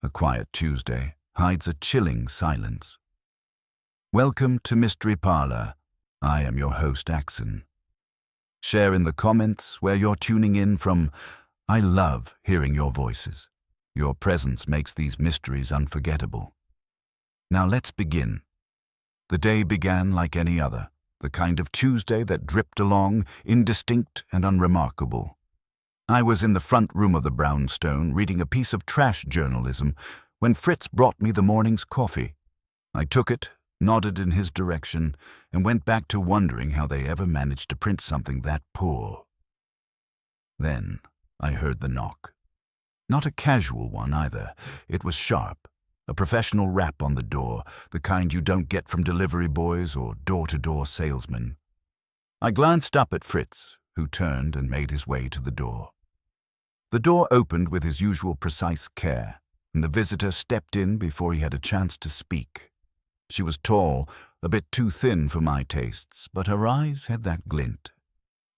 A quiet Tuesday hides a chilling silence. Welcome to Mystery Parlor. I am your host, Axon. Share in the comments where you're tuning in from. I love hearing your voices. Your presence makes these mysteries unforgettable. Now let's begin. The day began like any other, the kind of Tuesday that dripped along, indistinct and unremarkable. I was in the front room of the brownstone reading a piece of trash journalism when Fritz brought me the morning's coffee. I took it, nodded in his direction, and went back to wondering how they ever managed to print something that poor. Then I heard the knock. Not a casual one either. It was sharp, a professional rap on the door, the kind you don't get from delivery boys or door-to-door salesmen. I glanced up at Fritz, who turned and made his way to the door. The door opened with his usual precise care, and the visitor stepped in before he had a chance to speak. She was tall, a bit too thin for my tastes, but her eyes had that glint.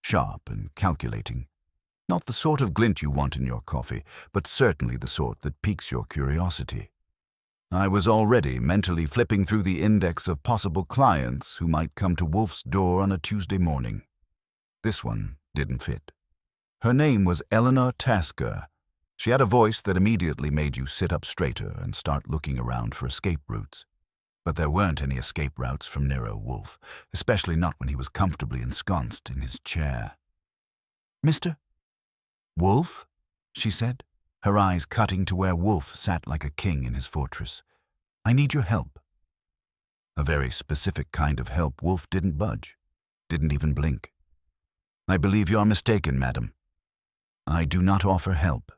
Sharp and calculating. Not the sort of glint you want in your coffee, but certainly the sort that piques your curiosity. I was already mentally flipping through the index of possible clients who might come to Wolfe's door on a Tuesday morning. This one didn't fit. Her name was Eleanor Tasker. She had a voice that immediately made you sit up straighter and start looking around for escape routes. But there weren't any escape routes from Nero Wolfe, especially not when he was comfortably ensconced in his chair. "Mr. Wolfe?" she said, her eyes cutting to where Wolfe sat like a king in his fortress. "I need your help." A very specific kind of help. Wolfe didn't budge, didn't even blink. "I believe you're mistaken, madam. I do not offer help."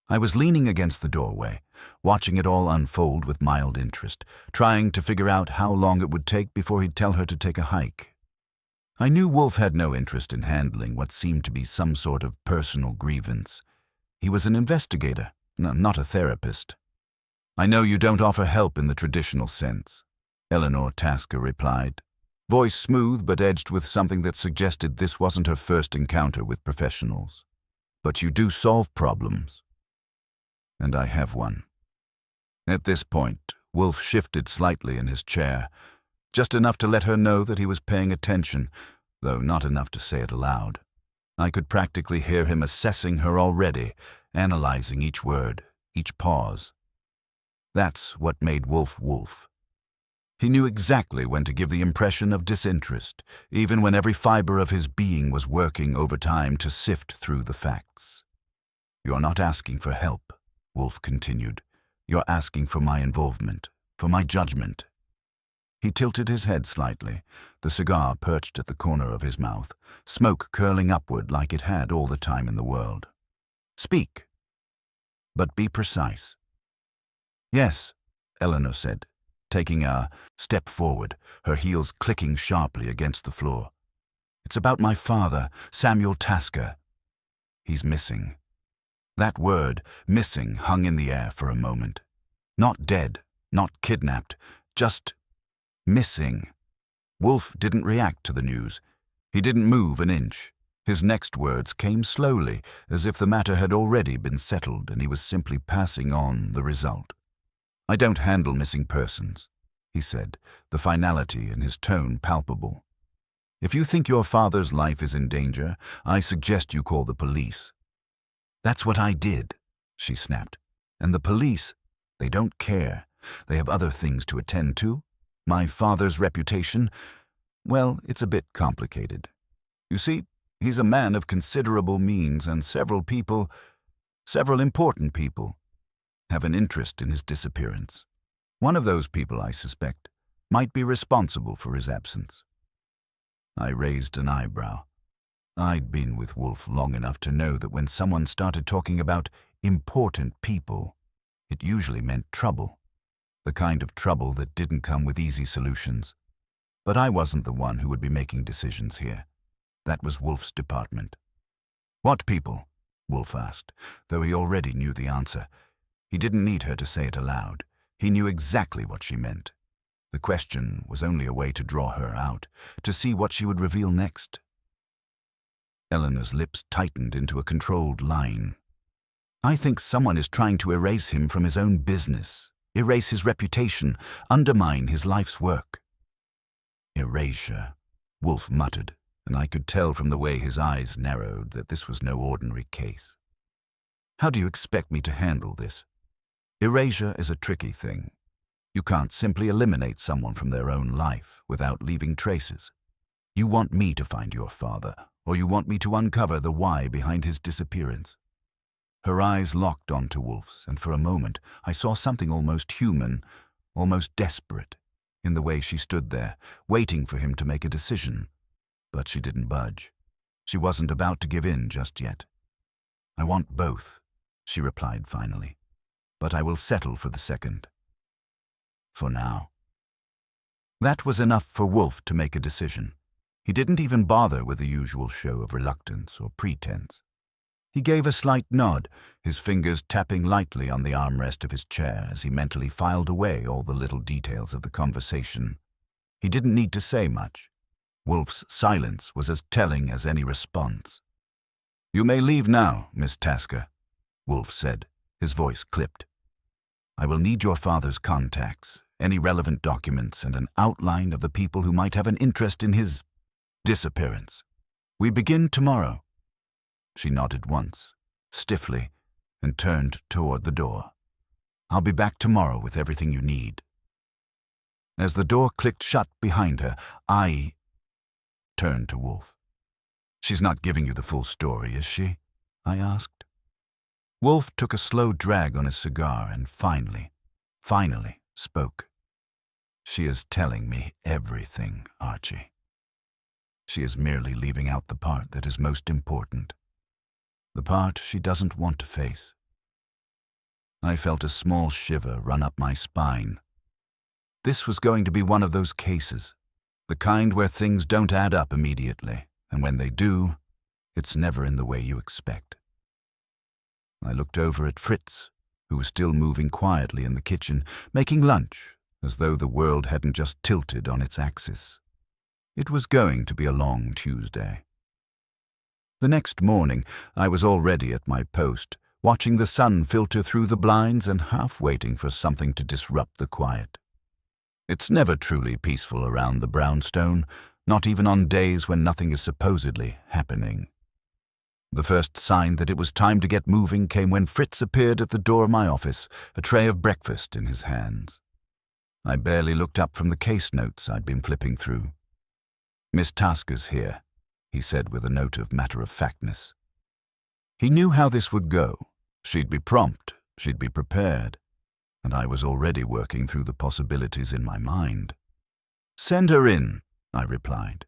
I was leaning against the doorway, watching it all unfold with mild interest, trying to figure out how long it would take before he'd tell her to take a hike. I knew Wolfe had no interest in handling what seemed to be some sort of personal grievance. He was an investigator, not a therapist. "I know you don't offer help in the traditional sense," Eleanor Tasker replied, voice smooth but edged with something that suggested this wasn't her first encounter with professionals. "But you do solve problems. And I have one." At this point, Wolfe shifted slightly in his chair, just enough to let her know that he was paying attention, though not enough to say it aloud. I could practically hear him assessing her already, analyzing each word, each pause. That's what made Wolfe Wolfe. He knew exactly when to give the impression of disinterest, even when every fiber of his being was working overtime to sift through the facts. "You're not asking for help," Wolfe continued. "You're asking for my involvement, for my judgment." He tilted his head slightly, the cigar perched at the corner of his mouth, smoke curling upward like it had all the time in the world. "Speak, but be precise." "Yes," Eleanor said, taking a step forward, her heels clicking sharply against the floor. "It's about my father, Samuel Tasker. He's missing." That word, missing, hung in the air for a moment. Not dead, not kidnapped, just missing. Wolfe didn't react to the news. He didn't move an inch. His next words came slowly, as if the matter had already been settled and he was simply passing on the result. "I don't handle missing persons," he said, the finality in his tone palpable. "If you think your father's life is in danger, I suggest you call the police." "That's what I did," she snapped. "And the police, they don't care. They have other things to attend to. My father's reputation, well, it's a bit complicated. You see, he's a man of considerable means, and several important people, have an interest in his disappearance. One of those people, I suspect, might be responsible for his absence." I raised an eyebrow. I'd been with Wolfe long enough to know that when someone started talking about important people, it usually meant trouble. The kind of trouble that didn't come with easy solutions. But I wasn't the one who would be making decisions here. That was Wolfe's department. "What people?" Wolfe asked, though he already knew the answer. He didn't need her to say it aloud. He knew exactly what she meant. The question was only a way to draw her out, to see what she would reveal next. Eleanor's lips tightened into a controlled line. I think someone is trying to erase him from his own business, erase his reputation, undermine his life's work. Erasure, Wolfe muttered, and I could tell from the way his eyes narrowed that this was no ordinary case. How do you expect me to handle this? Erasure is a tricky thing. You can't simply eliminate someone from their own life without leaving traces. You want me to find your father, or you want me to uncover the why behind his disappearance. Her eyes locked onto Wolfe's, and for a moment I saw something almost human, almost desperate, in the way she stood there, waiting for him to make a decision. But she didn't budge. She wasn't about to give in just yet. "I want both," she replied finally, "but I will settle for the second. For now." That was enough for Wolfe to make a decision. He didn't even bother with the usual show of reluctance or pretense. He gave a slight nod, his fingers tapping lightly on the armrest of his chair as he mentally filed away all the little details of the conversation. He didn't need to say much. Wolfe's silence was as telling as any response. "You may leave now, Miss Tasker," Wolfe said, his voice clipped. "I will need your father's contacts, any relevant documents, and an outline of the people who might have an interest in his disappearance. We begin tomorrow." She nodded once, stiffly, and turned toward the door. "I'll be back tomorrow with everything you need." As the door clicked shut behind her, I turned to Wolfe. "She's not giving you the full story, is she?" I asked. Wolfe took a slow drag on his cigar and finally spoke. "She is telling me everything, Archie. She is merely leaving out the part that is most important. The part she doesn't want to face." I felt a small shiver run up my spine. This was going to be one of those cases, the kind where things don't add up immediately, and when they do, it's never in the way you expect. I looked over at Fritz, who was still moving quietly in the kitchen, making lunch, as though the world hadn't just tilted on its axis. It was going to be a long Tuesday. The next morning, I was already at my post, watching the sun filter through the blinds and half waiting for something to disrupt the quiet. It's never truly peaceful around the brownstone, not even on days when nothing is supposedly happening. The first sign that it was time to get moving came when Fritz appeared at the door of my office, a tray of breakfast in his hands. I barely looked up from the case notes I'd been flipping through. "Miss Tasker's here," he said with a note of matter-of-factness. He knew how this would go. She'd be prompt, she'd be prepared, and I was already working through the possibilities in my mind. "Send her in," I replied.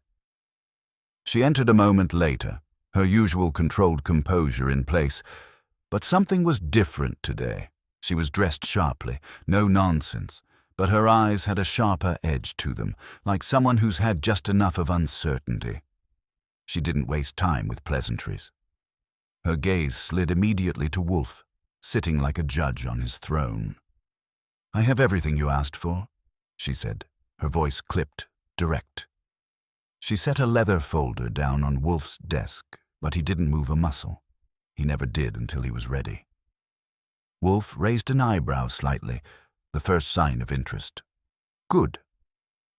She entered a moment later, her usual controlled composure in place, but something was different today. She was dressed sharply, no nonsense, but her eyes had a sharper edge to them, like someone who's had just enough of uncertainty. She didn't waste time with pleasantries. Her gaze slid immediately to Wolfe, sitting like a judge on his throne. "I have everything you asked for," she said, her voice clipped, direct. She set a leather folder down on Wolfe's desk, but he didn't move a muscle. He never did until he was ready. Wolfe raised an eyebrow slightly, the first sign of interest. "Good.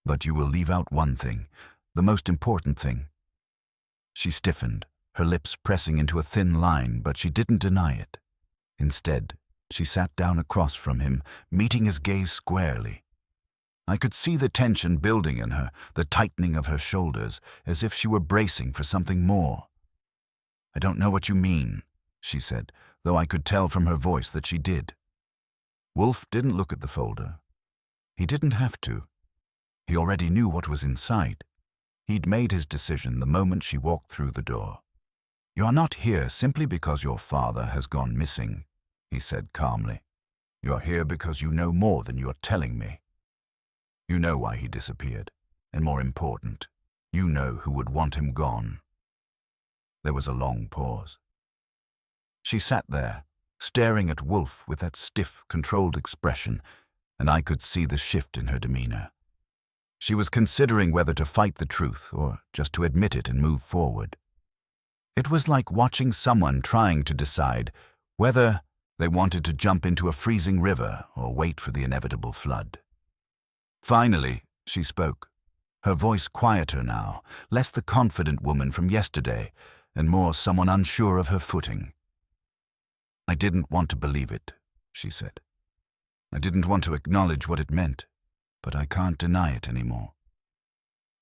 But you will leave out one thing, the most important thing." She stiffened, her lips pressing into a thin line, but she didn't deny it. Instead, she sat down across from him, meeting his gaze squarely. I could see the tension building in her, the tightening of her shoulders, as if she were bracing for something more. "I don't know what you mean," she said, though I could tell from her voice that she did. Wolfe didn't look at the folder. He didn't have to. He already knew what was inside. He'd made his decision the moment she walked through the door. "You are not here simply because your father has gone missing," he said calmly. "You are here because you know more than you are telling me. You know why he disappeared, and more important, you know who would want him gone." There was a long pause. She sat there, staring at Wolfe with that stiff, controlled expression, and I could see the shift in her demeanor. She was considering whether to fight the truth or just to admit it and move forward. It was like watching someone trying to decide whether They wanted to jump into a freezing river or wait for the inevitable flood. Finally, she spoke, her voice quieter now, less the confident woman from yesterday, and more someone unsure of her footing. "I didn't want to believe it," she said. "I didn't want to acknowledge what it meant, but I can't deny it anymore.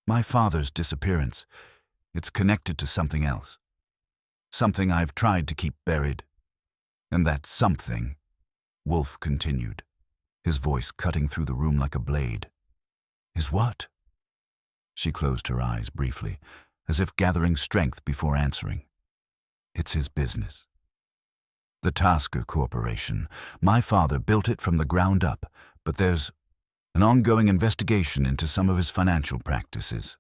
My father's disappearance, it's connected to something else. Something I've tried to keep buried. And that something," Wolfe continued, his voice cutting through the room like a blade, "is what?" She closed her eyes briefly, as if gathering strength before answering. "It's his business. The Tasker Corporation. My father built it from the ground up, but there's an ongoing investigation into some of his financial practices.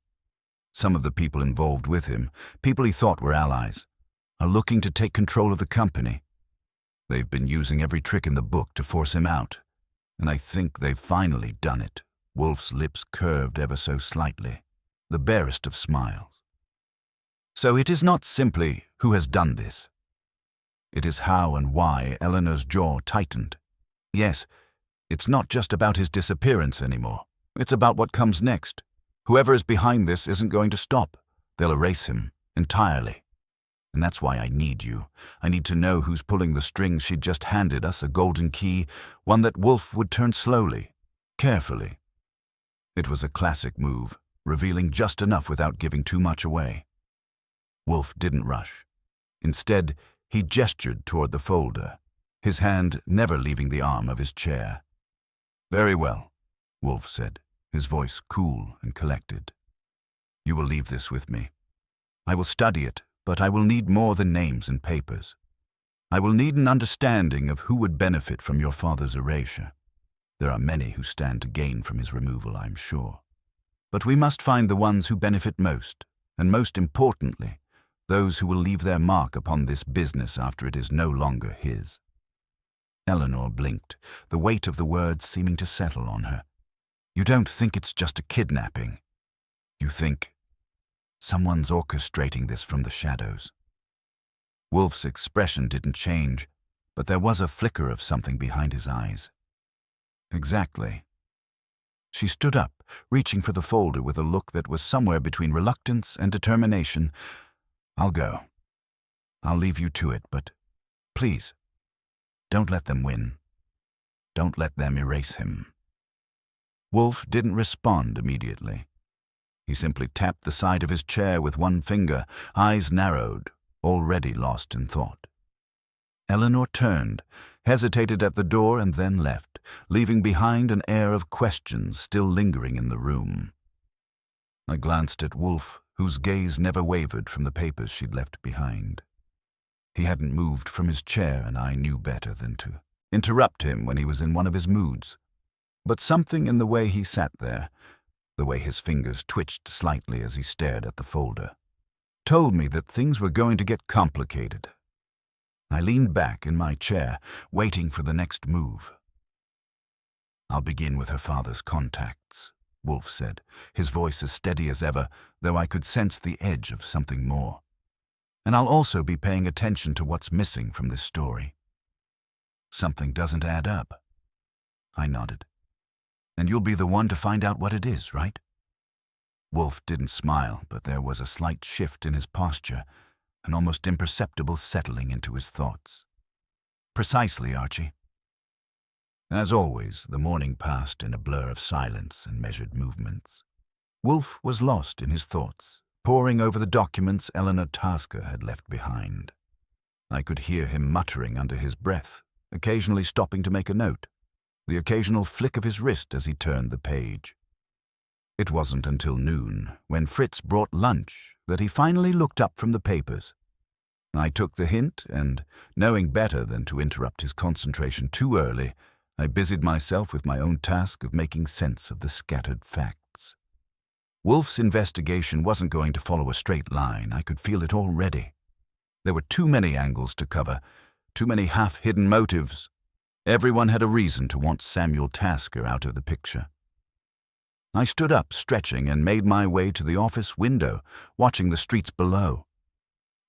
Some of the people involved with him, people he thought were allies, are looking to take control of the company. They've been using every trick in the book to force him out, and I think they've finally done it." Wolfe's lips curved ever so slightly, the barest of smiles. "So it is not simply who has done this. It is how and why." Eleanor's jaw tightened. "Yes, it's not just about his disappearance anymore. It's about what comes next. Whoever is behind this isn't going to stop. They'll erase him entirely. And that's why I need you. I need to know who's pulling the strings." She'd just handed us a golden key, one that Wolfe would turn slowly, carefully. It was a classic move, revealing just enough without giving too much away. Wolfe didn't rush. Instead, he gestured toward the folder, his hand never leaving the arm of his chair. "Very well," Wolfe said, his voice cool and collected. "You will leave this with me. I will study it, but I will need more than names and papers. I will need an understanding of who would benefit from your father's erasure. There are many who stand to gain from his removal, I'm sure. But we must find the ones who benefit most, and most importantly, those who will leave their mark upon this business after it is no longer his." Eleanor blinked, the weight of the words seeming to settle on her. "You don't think it's just a kidnapping? You think someone's orchestrating this from the shadows?" Wolfe's expression didn't change, but there was a flicker of something behind his eyes. "Exactly." She stood up, reaching for the folder with a look that was somewhere between reluctance and determination. "I'll go. I'll leave you to it, but please, don't let them win. Don't let them erase him." Wolfe didn't respond immediately. He simply tapped the side of his chair with one finger, eyes narrowed, already lost in thought. Eleanor turned, hesitated at the door, and then left, leaving behind an air of questions still lingering in the room. I glanced at Wolfe, whose gaze never wavered from the papers she'd left behind. He hadn't moved from his chair, and I knew better than to interrupt him when he was in one of his moods. But something in the way he sat there, the way his fingers twitched slightly as he stared at the folder, told me that things were going to get complicated. I leaned back in my chair, waiting for the next move. "I'll begin with her father's contacts," Wolfe said, his voice as steady as ever, though I could sense the edge of something more. "And I'll also be paying attention to what's missing from this story. Something doesn't add up." I nodded. "And you'll be the one to find out what it is, right?" Wolfe didn't smile, but there was a slight shift in his posture, an almost imperceptible settling into his thoughts. "Precisely, Archie." As always, the morning passed in a blur of silence and measured movements. Wolfe was lost in his thoughts, poring over the documents Eleanor Tasker had left behind. I could hear him muttering under his breath, occasionally stopping to make a note, the occasional flick of his wrist as he turned the page. It wasn't until noon, when Fritz brought lunch, that he finally looked up from the papers. I took the hint, and, knowing better than to interrupt his concentration too early, I busied myself with my own task of making sense of the scattered facts. Wolfe's investigation wasn't going to follow a straight line. I could feel it already. There were too many angles to cover, too many half-hidden motives. Everyone had a reason to want Samuel Tasker out of the picture. I stood up, stretching, and made my way to the office window, watching the streets below.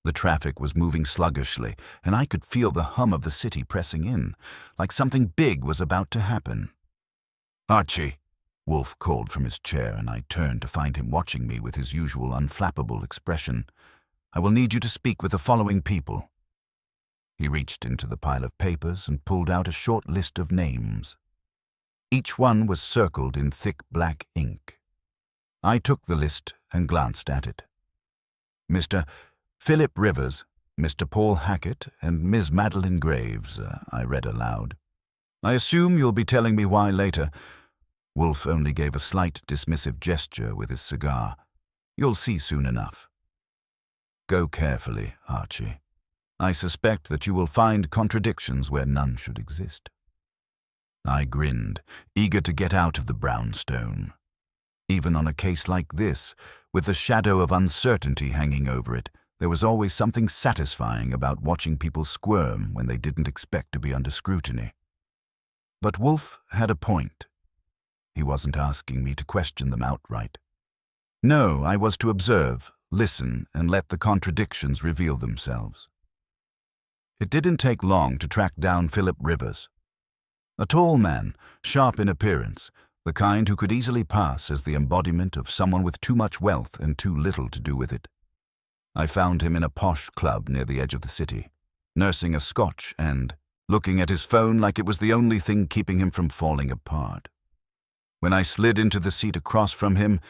The traffic was moving sluggishly, and I could feel the hum of the city pressing in, like something big was about to happen. "Archie," Wolfe called from his chair, and I turned to find him watching me with his usual unflappable expression. "I will need you to speak with the following people." He reached into the pile of papers and pulled out a short list of names. Each one was circled in thick black ink. I took the list and glanced at it. "Mr. Philip Rivers, Mr. Paul Hackett, and Ms. Madeline Graves," I read aloud. "I assume you'll be telling me why later." Wolfe only gave a slight dismissive gesture with his cigar. "You'll see soon enough." "Go carefully, Archie. I suspect that you will find contradictions where none should exist." I grinned, eager to get out of the brownstone. Even on a case like this, with the shadow of uncertainty hanging over it, there was always something satisfying about watching people squirm when they didn't expect to be under scrutiny. But Wolfe had a point. He wasn't asking me to question them outright. No, I was to observe, listen, and let the contradictions reveal themselves. It didn't take long to track down Philip Rivers. A tall man, sharp in appearance, the kind who could easily pass as the embodiment of someone with too much wealth and too little to do with it. I found him in a posh club near the edge of the city, nursing a scotch and looking at his phone like it was the only thing keeping him from falling apart. When I slid into the seat across from him,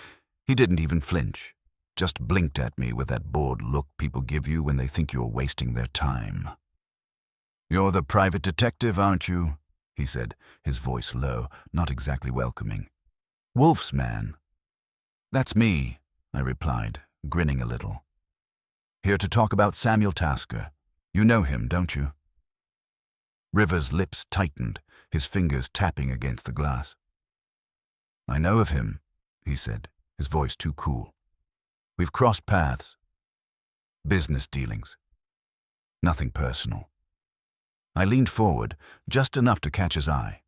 he didn't even flinch, just blinked at me with that bored look people give you when they think you're wasting their time. "You're the private detective, aren't you?" he said, his voice low, not exactly welcoming. "Wolfe's man." "That's me," I replied, grinning a little. "Here to talk about Samuel Tasker. You know him, don't you?" Rivers' lips tightened, his fingers tapping against the glass. "I know of him," he said, his voice too cool. "We've crossed paths. Business dealings. Nothing personal." I leaned forward, just enough to catch his eye.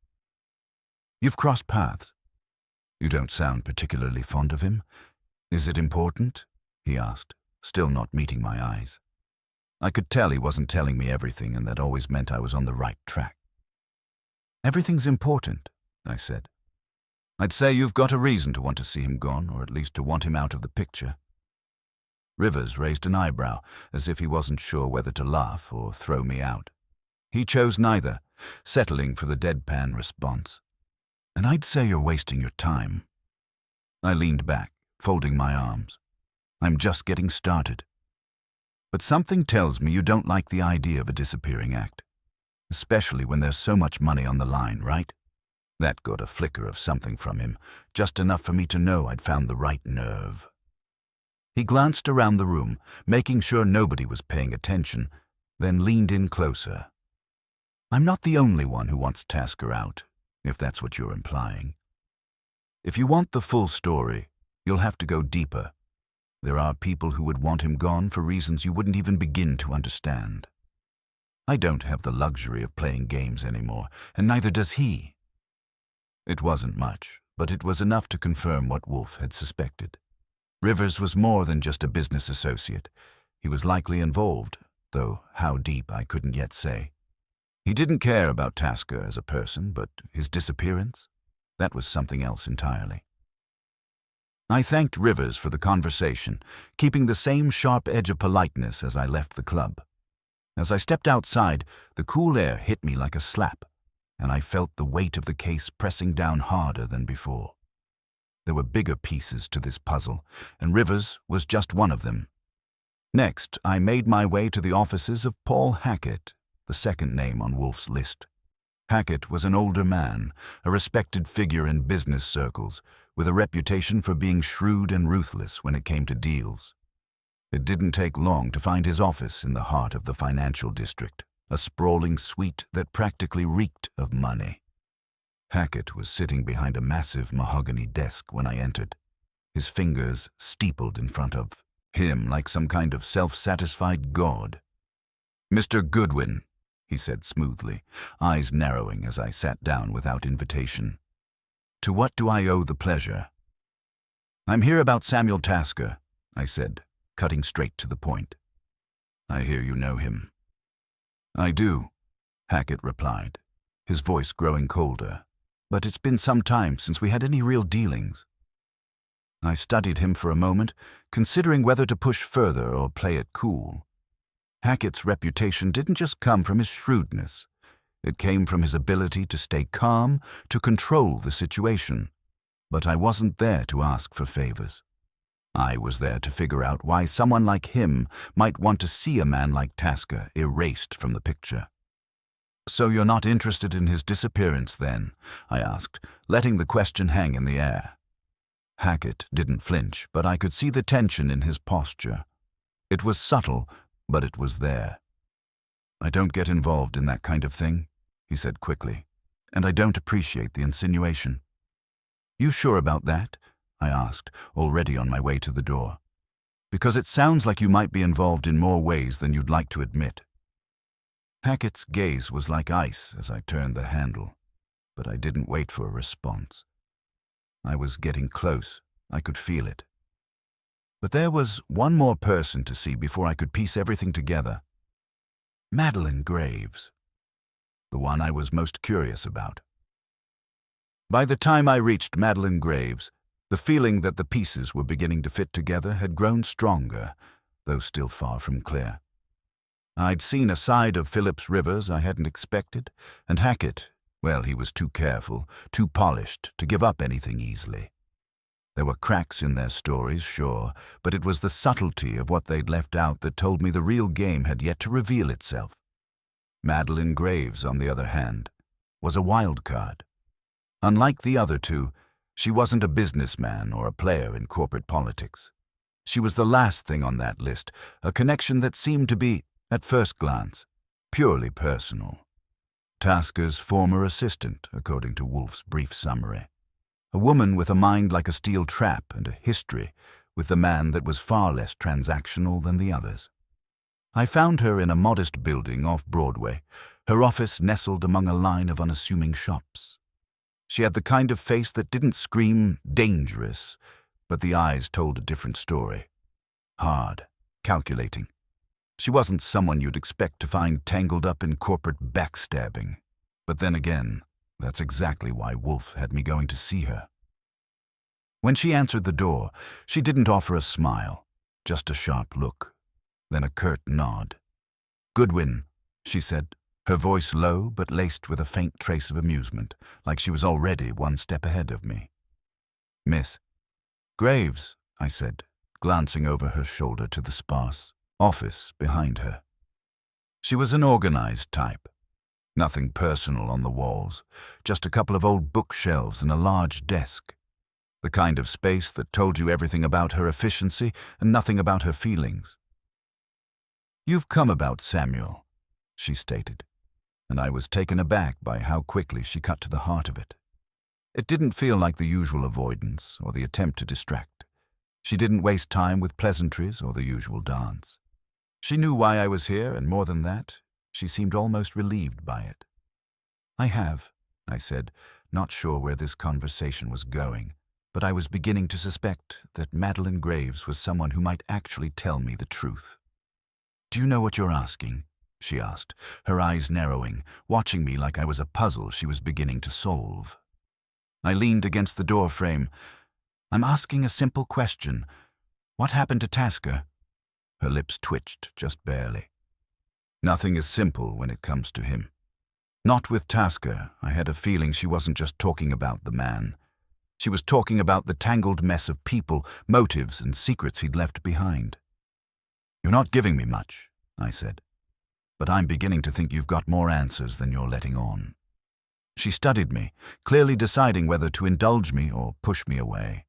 "You've crossed paths. You don't sound particularly fond of him. Is it important?" he asked, still not meeting my eyes. I could tell he wasn't telling me everything, and that always meant I was on the right track. "Everything's important," I said. "I'd say you've got a reason to want to see him gone, or at least to want him out of the picture." Rivers raised an eyebrow, as if he wasn't sure whether to laugh or throw me out. He chose neither, settling for the deadpan response. "And I'd say you're wasting your time." I leaned back, folding my arms. "I'm just getting started." "But something tells me you don't like the idea of a disappearing act, especially when there's so much money on the line, right?" That got a flicker of something from him, just enough for me to know I'd found the right nerve. He glanced around the room, making sure nobody was paying attention, then leaned in closer. "I'm not the only one who wants Tasker out, if that's what you're implying. If you want the full story, you'll have to go deeper. There are people who would want him gone for reasons you wouldn't even begin to understand. I don't have the luxury of playing games anymore, and neither does he." It wasn't much, but it was enough to confirm what Wolfe had suspected. Rivers was more than just a business associate. He was likely involved, though how deep I couldn't yet say. He didn't care about Tasker as a person, but his disappearance? That was something else entirely. I thanked Rivers for the conversation, keeping the same sharp edge of politeness as I left the club. As I stepped outside, the cool air hit me like a slap, and I felt the weight of the case pressing down harder than before. There were bigger pieces to this puzzle, and Rivers was just one of them. Next, I made my way to the offices of Paul Hackett, the second name on Wolfe's list. Hackett was an older man, a respected figure in business circles, with a reputation for being shrewd and ruthless when it came to deals. It didn't take long to find his office in the heart of the financial district, a sprawling suite that practically reeked of money. Hackett was sitting behind a massive mahogany desk when I entered, his fingers steepled in front of him like some kind of self-satisfied god. "Mr. Goodwin," he said smoothly, eyes narrowing as I sat down without invitation. "To what do I owe the pleasure?" "I'm here about Samuel Tasker," I said, cutting straight to the point. I hear you know him. I do, Hackett replied, his voice growing colder. But it's been some time since we had any real dealings. I studied him for a moment, considering whether to push further or play it cool. Hackett's reputation didn't just come from his shrewdness. It came from his ability to stay calm, to control the situation. But I wasn't there to ask for favors. I was there to figure out why someone like him might want to see a man like Tasker erased from the picture. "So you're not interested in his disappearance, then?" I asked, letting the question hang in the air. Hackett didn't flinch, but I could see the tension in his posture. It was subtle, but it was there. "I don't get involved in that kind of thing," he said quickly, "and I don't appreciate the insinuation." "You sure about that?" I asked, already on my way to the door. "Because it sounds like you might be involved in more ways than you'd like to admit." Hackett's gaze was like ice as I turned the handle, but I didn't wait for a response. I was getting close. I could feel it. But there was one more person to see before I could piece everything together. Madeline Graves, the one I was most curious about. By the time I reached Madeline Graves, the feeling that the pieces were beginning to fit together had grown stronger, though still far from clear. I'd seen a side of Phillips Rivers I hadn't expected, and Hackett, well, he was too careful, too polished to give up anything easily. There were cracks in their stories, sure, but it was the subtlety of what they'd left out that told me the real game had yet to reveal itself. Madeline Graves, on the other hand, was a wild card. Unlike the other two, she wasn't a businessman or a player in corporate politics. She was the last thing on that list, a connection that seemed to be, at first glance, purely personal. Tasker's former assistant, according to Wolfe's brief summary. A woman with a mind like a steel trap and a history with the man that was far less transactional than the others. I found her in a modest building off Broadway, her office nestled among a line of unassuming shops. She had the kind of face that didn't scream dangerous, but the eyes told a different story. Hard, calculating. She wasn't someone you'd expect to find tangled up in corporate backstabbing. But then again, that's exactly why Wolfe had me going to see her. When she answered the door, she didn't offer a smile, just a sharp look, then a curt nod. "Goodwin," she said, her voice low but laced with a faint trace of amusement, like she was already one step ahead of me. "Miss Graves," I said, glancing over her shoulder to the sparse office behind her. She was an organized type. Nothing personal on the walls, just a couple of old bookshelves and a large desk. The kind of space that told you everything about her efficiency and nothing about her feelings. "You've come about Samuel," she stated, and I was taken aback by how quickly she cut to the heart of it. It didn't feel like the usual avoidance or the attempt to distract. She didn't waste time with pleasantries or the usual dance. She knew why I was here, and more than that, she seemed almost relieved by it. "I have," I said, not sure where this conversation was going, but I was beginning to suspect that Madeline Graves was someone who might actually tell me the truth. "Do you know what you're asking?" she asked, her eyes narrowing, watching me like I was a puzzle she was beginning to solve. I leaned against the door frame. "I'm asking a simple question. What happened to Tasker?" Her lips twitched, just barely. Nothing is simple when it comes to him. Not with Tasker. I had a feeling she wasn't just talking about the man. She was talking about the tangled mess of people, motives, and secrets he'd left behind. "You're not giving me much," I said. "But I'm beginning to think you've got more answers than you're letting on." She studied me, clearly deciding whether to indulge me or push me away.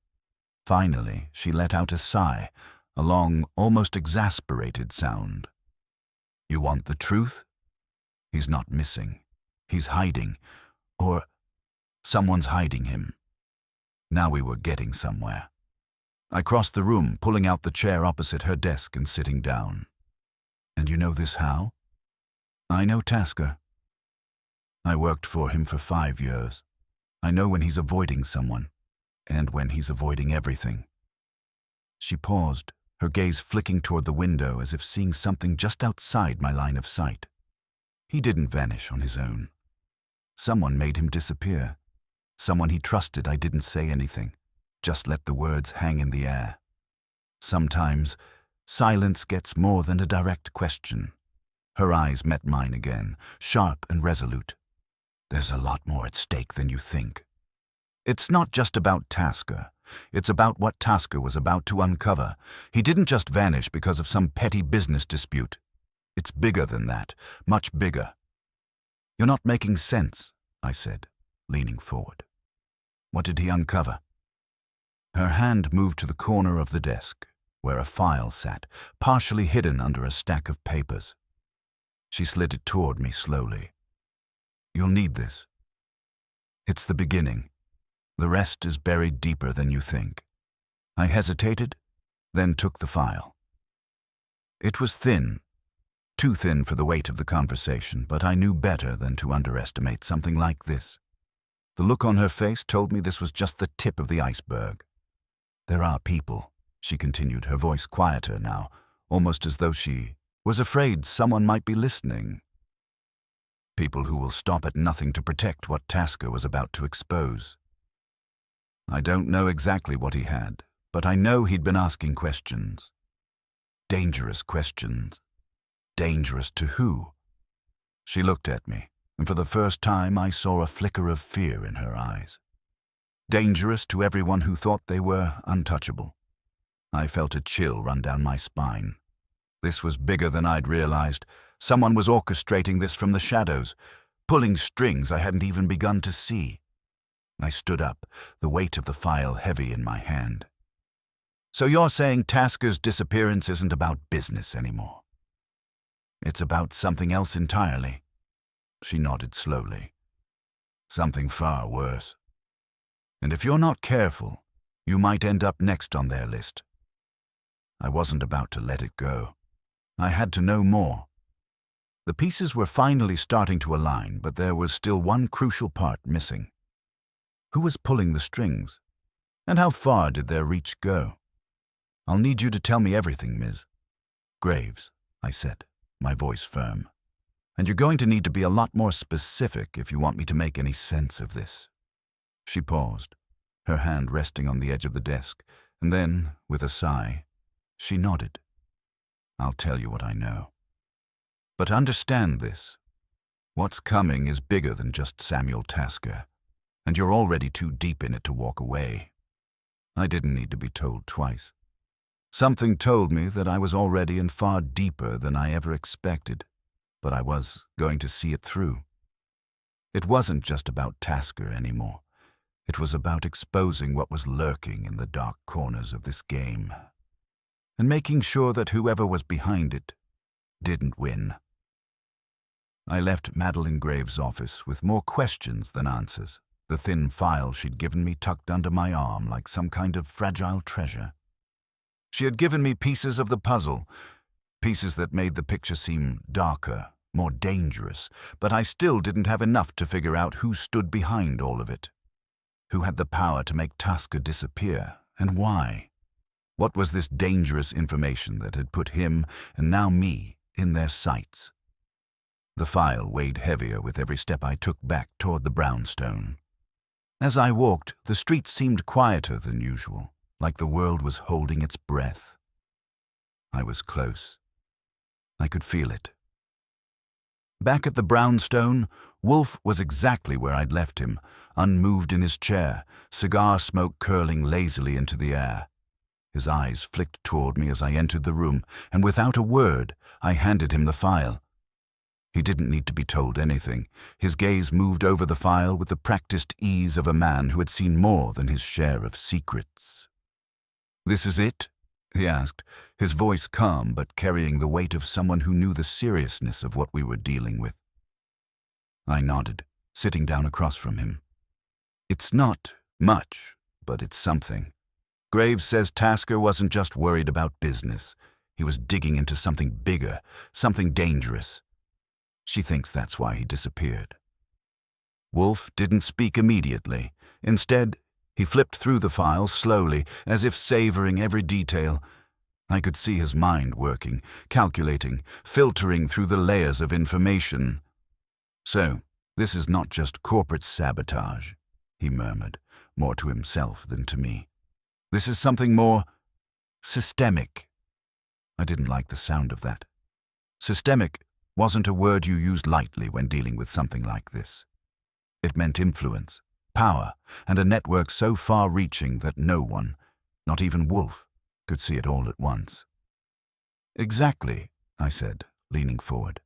Finally, she let out a sigh, a long, almost exasperated sound. "You want the truth? He's not missing. He's hiding. Or someone's hiding him." Now we were getting somewhere. I crossed the room, pulling out the chair opposite her desk and sitting down. "And you know this how?" "I know Tasker. I worked for him for 5 years. I know when he's avoiding someone, and when he's avoiding everything." She paused, her gaze flicking toward the window as if seeing something just outside my line of sight. He didn't vanish on his own. Someone made him disappear. Someone he trusted. I didn't say anything, just let the words hang in the air. Sometimes, silence gets more than a direct question. Her eyes met mine again, sharp and resolute. There's a lot more at stake than you think. It's not just about Tasker. It's about what Tasker was about to uncover. He didn't just vanish because of some petty business dispute. It's bigger than that, much bigger. You're not making sense, I said, leaning forward. What did he uncover? Her hand moved to the corner of the desk, where a file sat, partially hidden under a stack of papers. She slid it toward me slowly. You'll need this. It's the beginning. The rest is buried deeper than you think. I hesitated, then took the file. It was thin, too thin for the weight of the conversation, but I knew better than to underestimate something like this. The look on her face told me this was just the tip of the iceberg. There are people, she continued, her voice quieter now, almost as though she was afraid someone might be listening. People who will stop at nothing to protect what Tasker was about to expose. I don't know exactly what he had, but I know he'd been asking questions. Dangerous questions. Dangerous to who? She looked at me, and for the first time I saw a flicker of fear in her eyes. Dangerous to everyone who thought they were untouchable. I felt a chill run down my spine. This was bigger than I'd realized. Someone was orchestrating this from the shadows, pulling strings I hadn't even begun to see. I stood up, the weight of the file heavy in my hand. So you're saying Tasker's disappearance isn't about business anymore? It's about something else entirely. She nodded slowly. Something far worse. And if you're not careful, you might end up next on their list. I wasn't about to let it go. I had to know more. The pieces were finally starting to align, but there was still one crucial part missing. Who was pulling the strings? And how far did their reach go? I'll need you to tell me everything, Ms. Graves, I said, my voice firm. And you're going to need to be a lot more specific if you want me to make any sense of this. She paused, her hand resting on the edge of the desk, and then, with a sigh, she nodded. I'll tell you what I know. But understand this. What's coming is bigger than just Samuel Tasker, and you're already too deep in it to walk away. I didn't need to be told twice. Something told me that I was already in far deeper than I ever expected, but I was going to see it through. It wasn't just about Tasker anymore. It was about exposing what was lurking in the dark corners of this game, and making sure that whoever was behind it didn't win. I left Madeline Graves' office with more questions than answers, the thin file she'd given me tucked under my arm like some kind of fragile treasure. She had given me pieces of the puzzle, pieces that made the picture seem darker, more dangerous, but I still didn't have enough to figure out who stood behind all of it. Who had the power to make Tasker disappear, and why? What was this dangerous information that had put him, and now me, in their sights? The file weighed heavier with every step I took back toward the brownstone. As I walked, the street seemed quieter than usual, like the world was holding its breath. I was close. I could feel it. Back at the brownstone, Wolfe was exactly where I'd left him, unmoved in his chair, cigar smoke curling lazily into the air. His eyes flicked toward me as I entered the room, and without a word, I handed him the file. He didn't need to be told anything. His gaze moved over the file with the practiced ease of a man who had seen more than his share of secrets. "This is it?" he asked, his voice calm but carrying the weight of someone who knew the seriousness of what we were dealing with. I nodded, sitting down across from him. "It's not much, but it's something. Graves says Tasker wasn't just worried about business. He was digging into something bigger, something dangerous. She thinks that's why he disappeared." Wolfe didn't speak immediately. Instead, he flipped through the file slowly, as if savoring every detail. I could see his mind working, calculating, filtering through the layers of information. "So, this is not just corporate sabotage," he murmured, more to himself than to me. "This is something more systemic." I didn't like the sound of that. Systemic wasn't a word you used lightly when dealing with something like this. It meant influence, power, and a network so far-reaching that no one, not even Wolfe, could see it all at once. "Exactly," I said, leaning forward.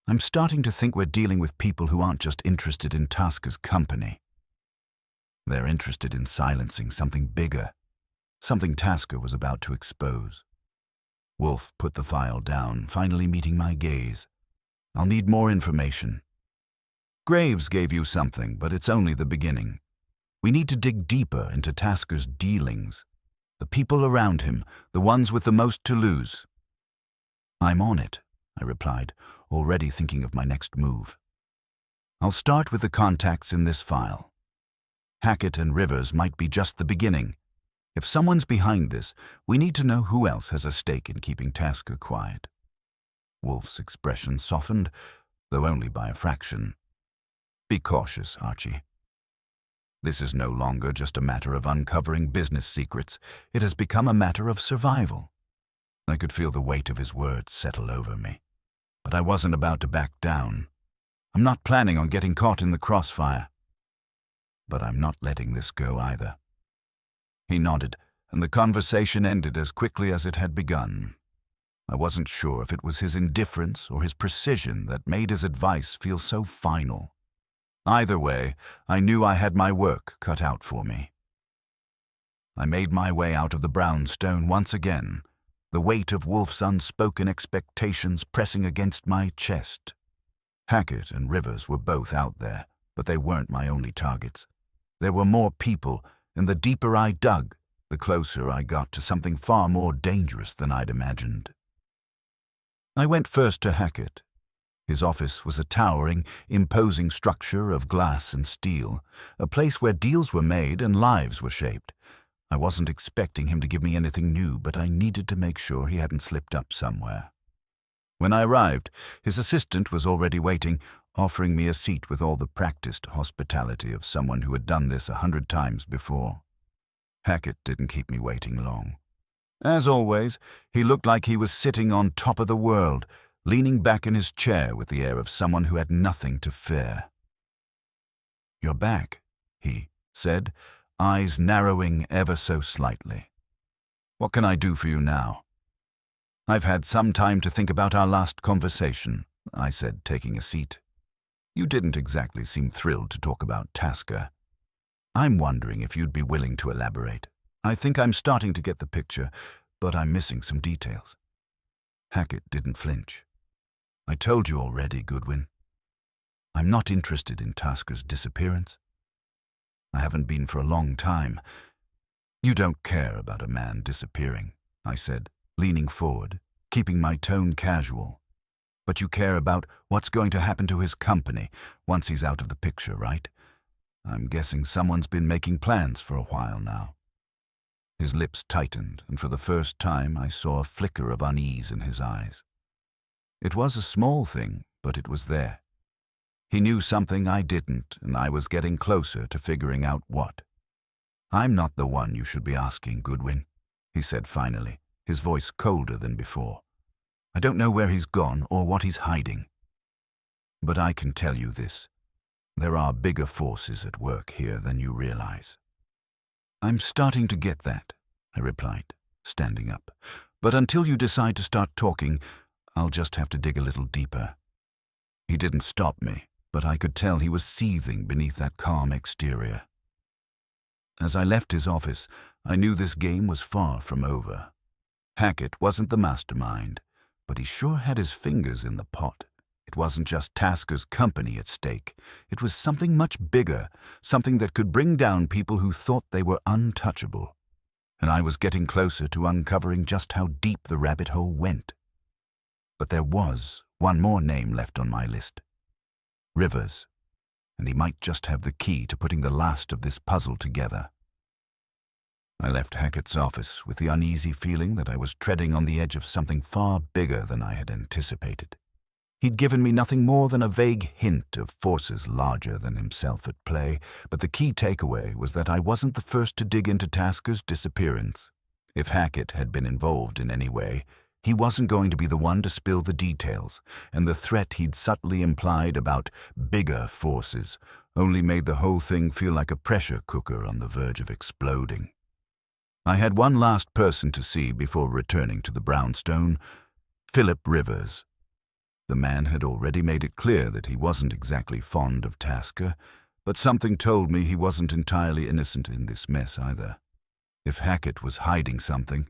"I'm starting to think we're dealing with people who aren't just interested in Tasker's company. They're interested in silencing something bigger, something Tasker was about to expose." Wolfe put the file down, finally meeting my gaze. "I'll need more information. Graves gave you something, but it's only the beginning. We need to dig deeper into Tasker's dealings, the people around him, the ones with the most to lose." "I'm on it," I replied, already thinking of my next move. "I'll start with the contacts in this file. Hackett and Rivers might be just the beginning. If someone's behind this, we need to know who else has a stake in keeping Tasker quiet." Wolfe's expression softened, though only by a fraction. "Be cautious, Archie. This is no longer just a matter of uncovering business secrets. It has become a matter of survival." I could feel the weight of his words settle over me, but I wasn't about to back down. "I'm not planning on getting caught in the crossfire. But I'm not letting this go either." He nodded, and the conversation ended as quickly as it had begun. I wasn't sure if it was his indifference or his precision that made his advice feel so final. Either way, I knew I had my work cut out for me. I made my way out of the brownstone once again, the weight of Wolfe's unspoken expectations pressing against my chest. Hackett and Rivers were both out there, but they weren't my only targets. There were more people, and the deeper I dug, the closer I got to something far more dangerous than I'd imagined. I went first to Hackett. His office was a towering, imposing structure of glass and steel, a place where deals were made and lives were shaped. I wasn't expecting him to give me anything new, but I needed to make sure he hadn't slipped up somewhere. When I arrived, his assistant was already waiting, offering me a seat with all the practiced hospitality of someone who had done this 100 times before. Hackett didn't keep me waiting long. As always, he looked like he was sitting on top of the world, leaning back in his chair with the air of someone who had nothing to fear. "You're back," he said, eyes narrowing ever so slightly. "What can I do for you now?" "I've had some time to think about our last conversation," I said, taking a seat. "You didn't exactly seem thrilled to talk about Tasker. I'm wondering if you'd be willing to elaborate. I think I'm starting to get the picture, but I'm missing some details." Hackett didn't flinch. "I told you already, Goodwin. I'm not interested in Tasker's disappearance. I haven't been for a long time. You don't care about a man disappearing," I said, leaning forward, keeping my tone casual. "But you care about what's going to happen to his company once he's out of the picture, right? I'm guessing someone's been making plans for a while now." His lips tightened, and for the first time I saw a flicker of unease in his eyes. It was a small thing, but it was there. He knew something I didn't, and I was getting closer to figuring out what. "I'm not the one you should be asking, Goodwin," he said finally, his voice colder than before. "I don't know where he's gone or what he's hiding. But I can tell you this. There are bigger forces at work here than you realize." "I'm starting to get that," I replied, standing up. "But until you decide to start talking, I'll just have to dig a little deeper." He didn't stop me, but I could tell he was seething beneath that calm exterior. As I left his office, I knew this game was far from over. Hackett wasn't the mastermind, but he sure had his fingers in the pot. It wasn't just Tasker's company at stake. It was something much bigger, something that could bring down people who thought they were untouchable. And I was getting closer to uncovering just how deep the rabbit hole went. But there was one more name left on my list. Rivers. And he might just have the key to putting the last of this puzzle together. I left Hackett's office with the uneasy feeling that I was treading on the edge of something far bigger than I had anticipated. He'd given me nothing more than a vague hint of forces larger than himself at play, but the key takeaway was that I wasn't the first to dig into Tasker's disappearance. If Hackett had been involved in any way, he wasn't going to be the one to spill the details, and the threat he'd subtly implied about bigger forces only made the whole thing feel like a pressure cooker on the verge of exploding. I had one last person to see before returning to the brownstone: Philip Rivers. The man had already made it clear that he wasn't exactly fond of Tasker, but something told me he wasn't entirely innocent in this mess either. If Hackett was hiding something,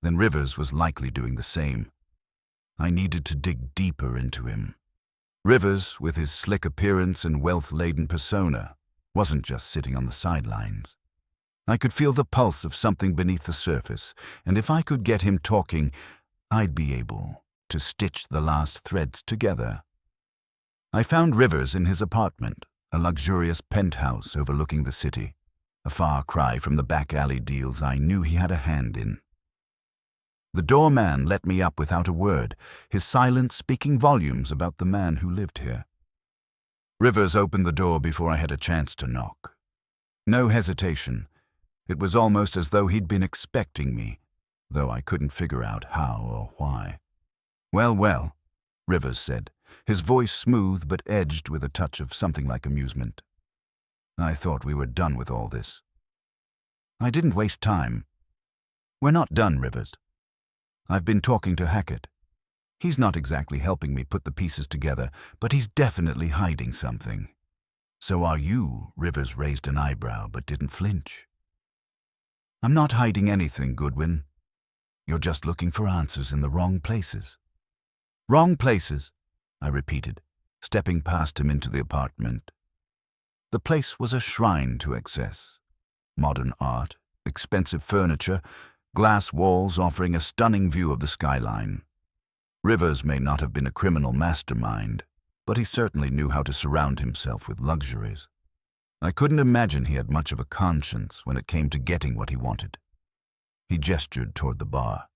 then Rivers was likely doing the same. I needed to dig deeper into him. Rivers, with his slick appearance and wealth-laden persona, wasn't just sitting on the sidelines. I could feel the pulse of something beneath the surface, and if I could get him talking, I'd be able to stitch the last threads together. I found Rivers in his apartment, a luxurious penthouse overlooking the city, a far cry from the back-alley deals I knew he had a hand in. The doorman let me up without a word, his silence speaking volumes about the man who lived here. Rivers opened the door before I had a chance to knock. No hesitation. It was almost as though he'd been expecting me, though I couldn't figure out how or why. Well, Rivers said, his voice smooth but edged with a touch of something like amusement. I thought we were done with all this. I didn't waste time. We're not done, Rivers. I've been talking to Hackett. He's not exactly helping me put the pieces together, but he's definitely hiding something. So are you? Rivers raised an eyebrow but didn't flinch. I'm not hiding anything, Goodwin. You're just looking for answers in the wrong places. Wrong places, I repeated, stepping past him into the apartment. The place was a shrine to excess. Modern art, expensive furniture, glass walls offering a stunning view of the skyline. Rivers may not have been a criminal mastermind, but he certainly knew how to surround himself with luxuries. I couldn't imagine he had much of a conscience when it came to getting what he wanted. He gestured toward the bar.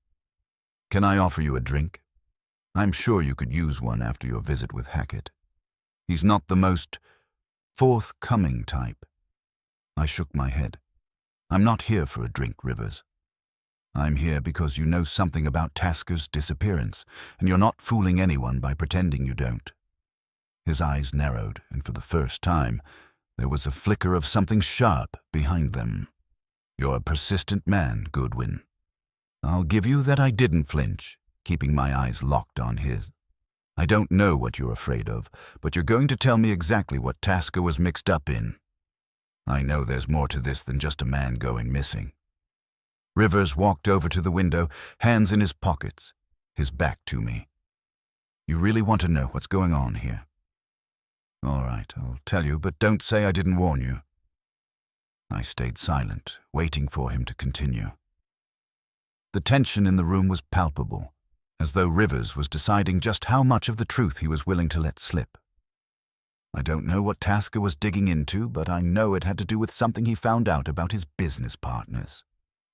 Can I offer you a drink? I'm sure you could use one after your visit with Hackett. He's not the most forthcoming type. I shook my head. I'm not here for a drink, Rivers. I'm here because you know something about Tasker's disappearance, and you're not fooling anyone by pretending you don't. His eyes narrowed, and for the first time, there was a flicker of something sharp behind them. You're a persistent man, Goodwin. I'll give you that I didn't flinch, keeping my eyes locked on his. I don't know what you're afraid of, but you're going to tell me exactly what Tasker was mixed up in. I know there's more to this than just a man going missing. Rivers walked over to the window, hands in his pockets, his back to me. You really want to know what's going on here? All right, I'll tell you, but don't say I didn't warn you. I stayed silent, waiting for him to continue. The tension in the room was palpable, as though Rivers was deciding just how much of the truth he was willing to let slip. I don't know what Tasker was digging into, but I know it had to do with something he found out about his business partners.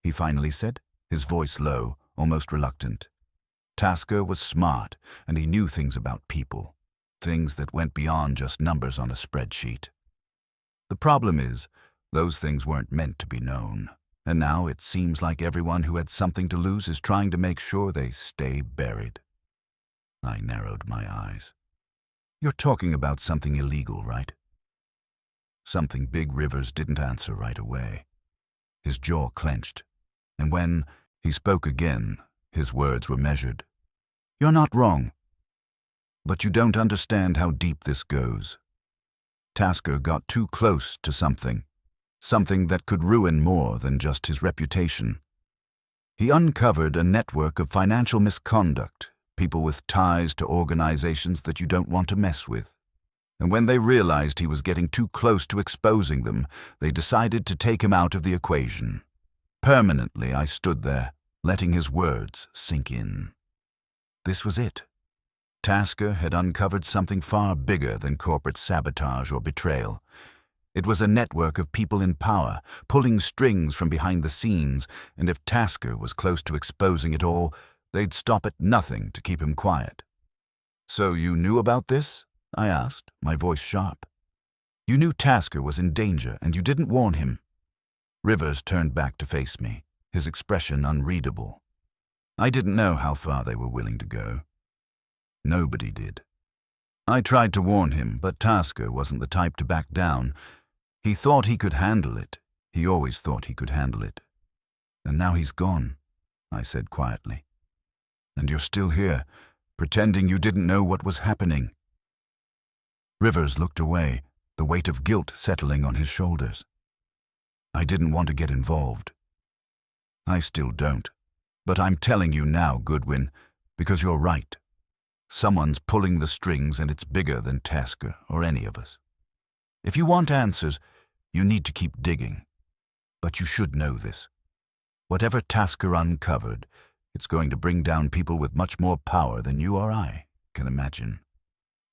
He finally said, his voice low, almost reluctant. Tasker was smart, and he knew things about people, things that went beyond just numbers on a spreadsheet. The problem is, those things weren't meant to be known, and now it seems like everyone who had something to lose is trying to make sure they stay buried. I narrowed my eyes. You're talking about something illegal, right? Something Big Rivers didn't answer right away. His jaw clenched, and when he spoke again, his words were measured. You're not wrong, but you don't understand how deep this goes. Tasker got too close to something that could ruin more than just his reputation. He uncovered a network of financial misconduct, people with ties to organizations that you don't want to mess with. And when they realized he was getting too close to exposing them, they decided to take him out of the equation. Permanently, I stood there, letting his words sink in. This was it. Tasker had uncovered something far bigger than corporate sabotage or betrayal. It was a network of people in power, pulling strings from behind the scenes, and if Tasker was close to exposing it all, they'd stop at nothing to keep him quiet. "So you knew about this?" I asked, my voice sharp. "You knew Tasker was in danger, and you didn't warn him." Rivers turned back to face me, his expression unreadable. I didn't know how far they were willing to go. Nobody did. I tried to warn him, but Tasker wasn't the type to back down. He thought he could handle it. He always thought he could handle it. "And now he's gone," I said quietly. "And you're still here, pretending you didn't know what was happening." Rivers looked away, the weight of guilt settling on his shoulders. "I didn't want to get involved. I still don't. But I'm telling you now, Goodwin, because you're right. Someone's pulling the strings, and it's bigger than Tasker or any of us. If you want answers, you need to keep digging. But you should know this. Whatever Tasker uncovered, it's going to bring down people with much more power than you or I can imagine.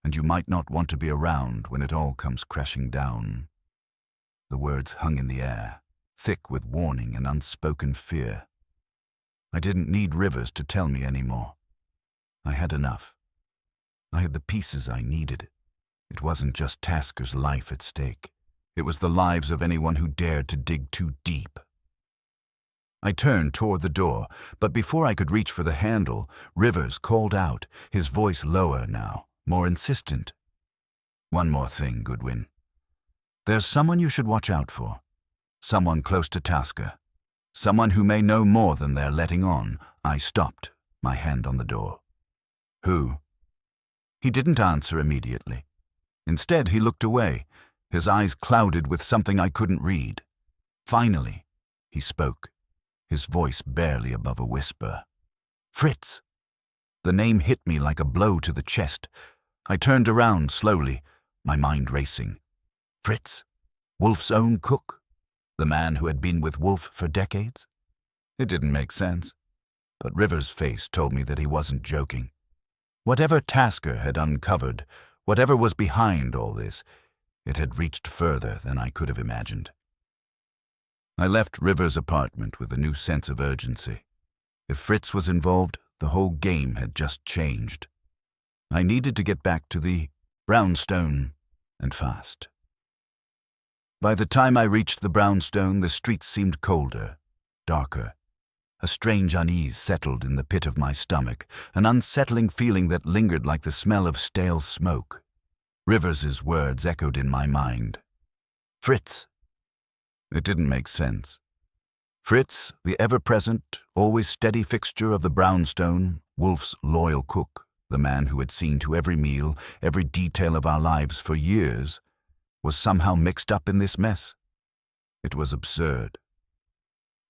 And you might not want to be around when it all comes crashing down." The words hung in the air, thick with warning and unspoken fear. I didn't need Rivers to tell me anymore. I had enough. I had the pieces I needed. It wasn't just Tasker's life at stake. It was the lives of anyone who dared to dig too deep. I turned toward the door, but before I could reach for the handle, Rivers called out, his voice lower now, more insistent. "One more thing, Goodwin. There's someone you should watch out for. Someone close to Tasker. Someone who may know more than they're letting on." I stopped, my hand on the door. "Who?" He didn't answer immediately. Instead, he looked away, his eyes clouded with something I couldn't read. Finally, he spoke, his voice barely above a whisper. "Fritz!" The name hit me like a blow to the chest. I turned around slowly, my mind racing. Fritz? Wolfe's own cook? The man who had been with Wolfe for decades? It didn't make sense, but Rivers' face told me that he wasn't joking. Whatever Tasker had uncovered, whatever was behind all this, it had reached further than I could have imagined. I left Rivers' apartment with a new sense of urgency. If Fritz was involved, the whole game had just changed. I needed to get back to the brownstone, and fast. By the time I reached the brownstone, the streets seemed colder, darker. A strange unease settled in the pit of my stomach, an unsettling feeling that lingered like the smell of stale smoke. Rivers's words echoed in my mind. "Fritz." It didn't make sense. Fritz, the ever-present, always steady fixture of the brownstone, Wolfe's loyal cook, the man who had seen to every meal, every detail of our lives for years, was somehow mixed up in this mess. It was absurd.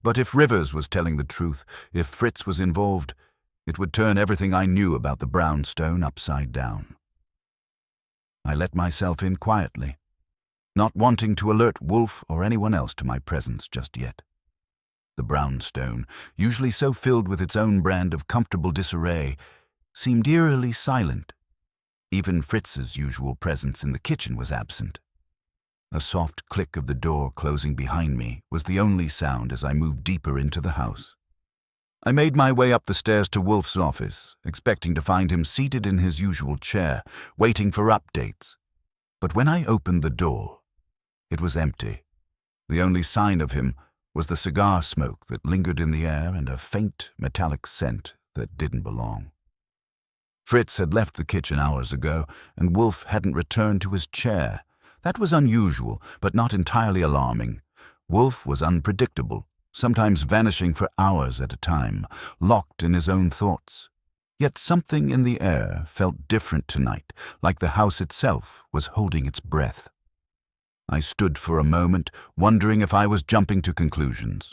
But if Rivers was telling the truth, if Fritz was involved, it would turn everything I knew about the brownstone upside down. I let myself in quietly, not wanting to alert Wolfe or anyone else to my presence just yet. The brownstone, usually so filled with its own brand of comfortable disarray, seemed eerily silent. Even Fritz's usual presence in the kitchen was absent. A soft click of the door closing behind me was the only sound as I moved deeper into the house. I made my way up the stairs to Wolfe's office, expecting to find him seated in his usual chair, waiting for updates. But when I opened the door, it was empty. The only sign of him was the cigar smoke that lingered in the air and a faint, metallic scent that didn't belong. Fritz had left the kitchen hours ago, and Wolfe hadn't returned to his chair. That was unusual, but not entirely alarming. Wolfe was unpredictable, sometimes vanishing for hours at a time, locked in his own thoughts. Yet something in the air felt different tonight, like the house itself was holding its breath. I stood for a moment, wondering if I was jumping to conclusions.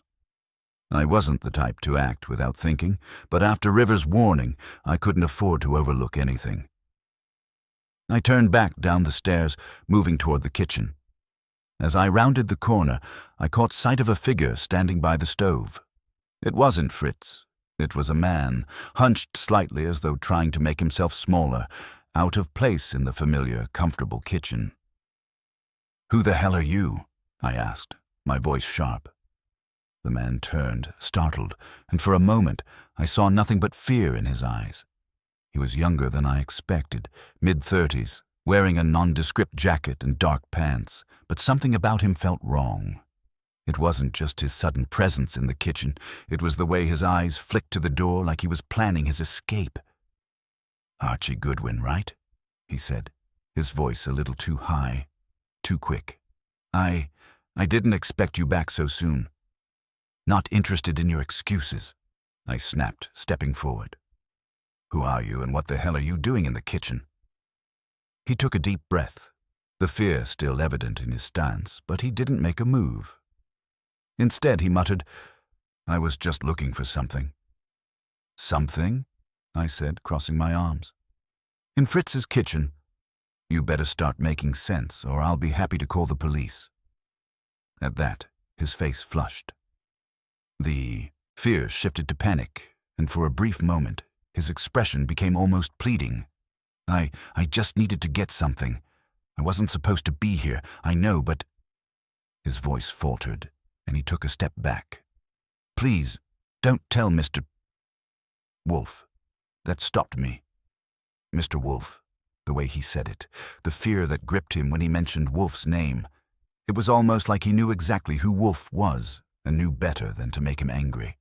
I wasn't the type to act without thinking, but after Rivers' warning, I couldn't afford to overlook anything. I turned back down the stairs, moving toward the kitchen. As I rounded the corner, I caught sight of a figure standing by the stove. It wasn't Fritz. It was a man, hunched slightly as though trying to make himself smaller, out of place in the familiar, comfortable kitchen. "Who the hell are you?" I asked, my voice sharp. The man turned, startled, and for a moment I saw nothing but fear in his eyes. He was younger than I expected, mid-30s, wearing a nondescript jacket and dark pants, but something about him felt wrong. It wasn't just his sudden presence in the kitchen, it was the way his eyes flicked to the door like he was planning his escape. "Archie Goodwin, right?" he said, his voice a little too high, too quick. I didn't expect you back so soon." "Not interested in your excuses," I snapped, stepping forward. "Who are you and what the hell are you doing in the kitchen?" He took a deep breath, the fear still evident in his stance, but he didn't make a move. Instead, he muttered, "I was just looking for something." "Something?" I said, crossing my arms. "In Fritz's kitchen. You better start making sense, or I'll be happy to call the police." At that, his face flushed. The fear shifted to panic, and for a brief moment, his expression became almost pleading. I just needed to get something. I wasn't supposed to be here, I know, but—" His voice faltered, and he took a step back. "Please, don't tell Mr. Wolfe." That stopped me. Mr. Wolfe, the way he said it, the fear that gripped him when he mentioned Wolfe's name. It was almost like he knew exactly who Wolfe was, and knew better than to make him angry.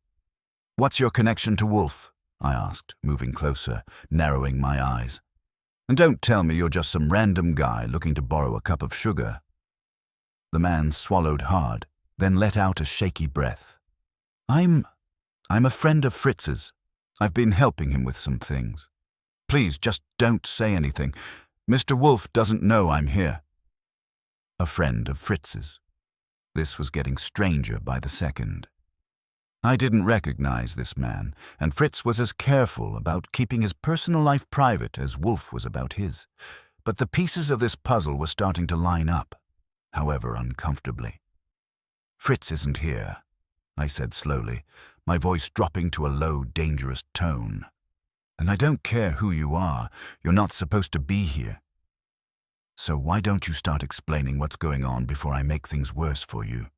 "What's your connection to Wolfe?" I asked, moving closer, narrowing my eyes. "And don't tell me you're just some random guy looking to borrow a cup of sugar." The man swallowed hard, then let out a shaky breath. I'm a friend of Fritz's. I've been helping him with some things. Please, just don't say anything. Mr. Wolfe doesn't know I'm here." A friend of Fritz's. This was getting stranger by the second. I didn't recognize this man, and Fritz was as careful about keeping his personal life private as Wolfe was about his. But the pieces of this puzzle were starting to line up, however uncomfortably. "Fritz isn't here," I said slowly, my voice dropping to a low, dangerous tone. "And I don't care who you are, you're not supposed to be here. So why don't you start explaining what's going on before I make things worse for you?"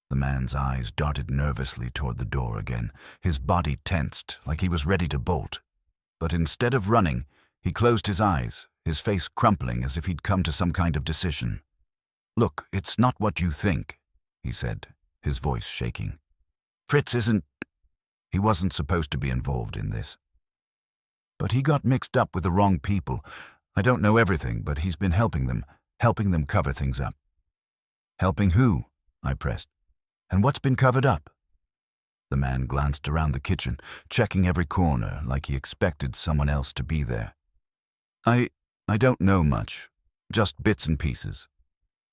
The man's eyes darted nervously toward the door again, his body tensed like he was ready to bolt. But instead of running, he closed his eyes, his face crumpling as if he'd come to some kind of decision. "Look, it's not what you think," he said, his voice shaking. "Fritz he wasn't supposed to be involved in this. But he got mixed up with the wrong people. I don't know everything, but he's been helping them cover things up." "Helping who?" I pressed. "And what's been covered up?" The man glanced around the kitchen, checking every corner like he expected someone else to be there. I don't know much, just bits and pieces.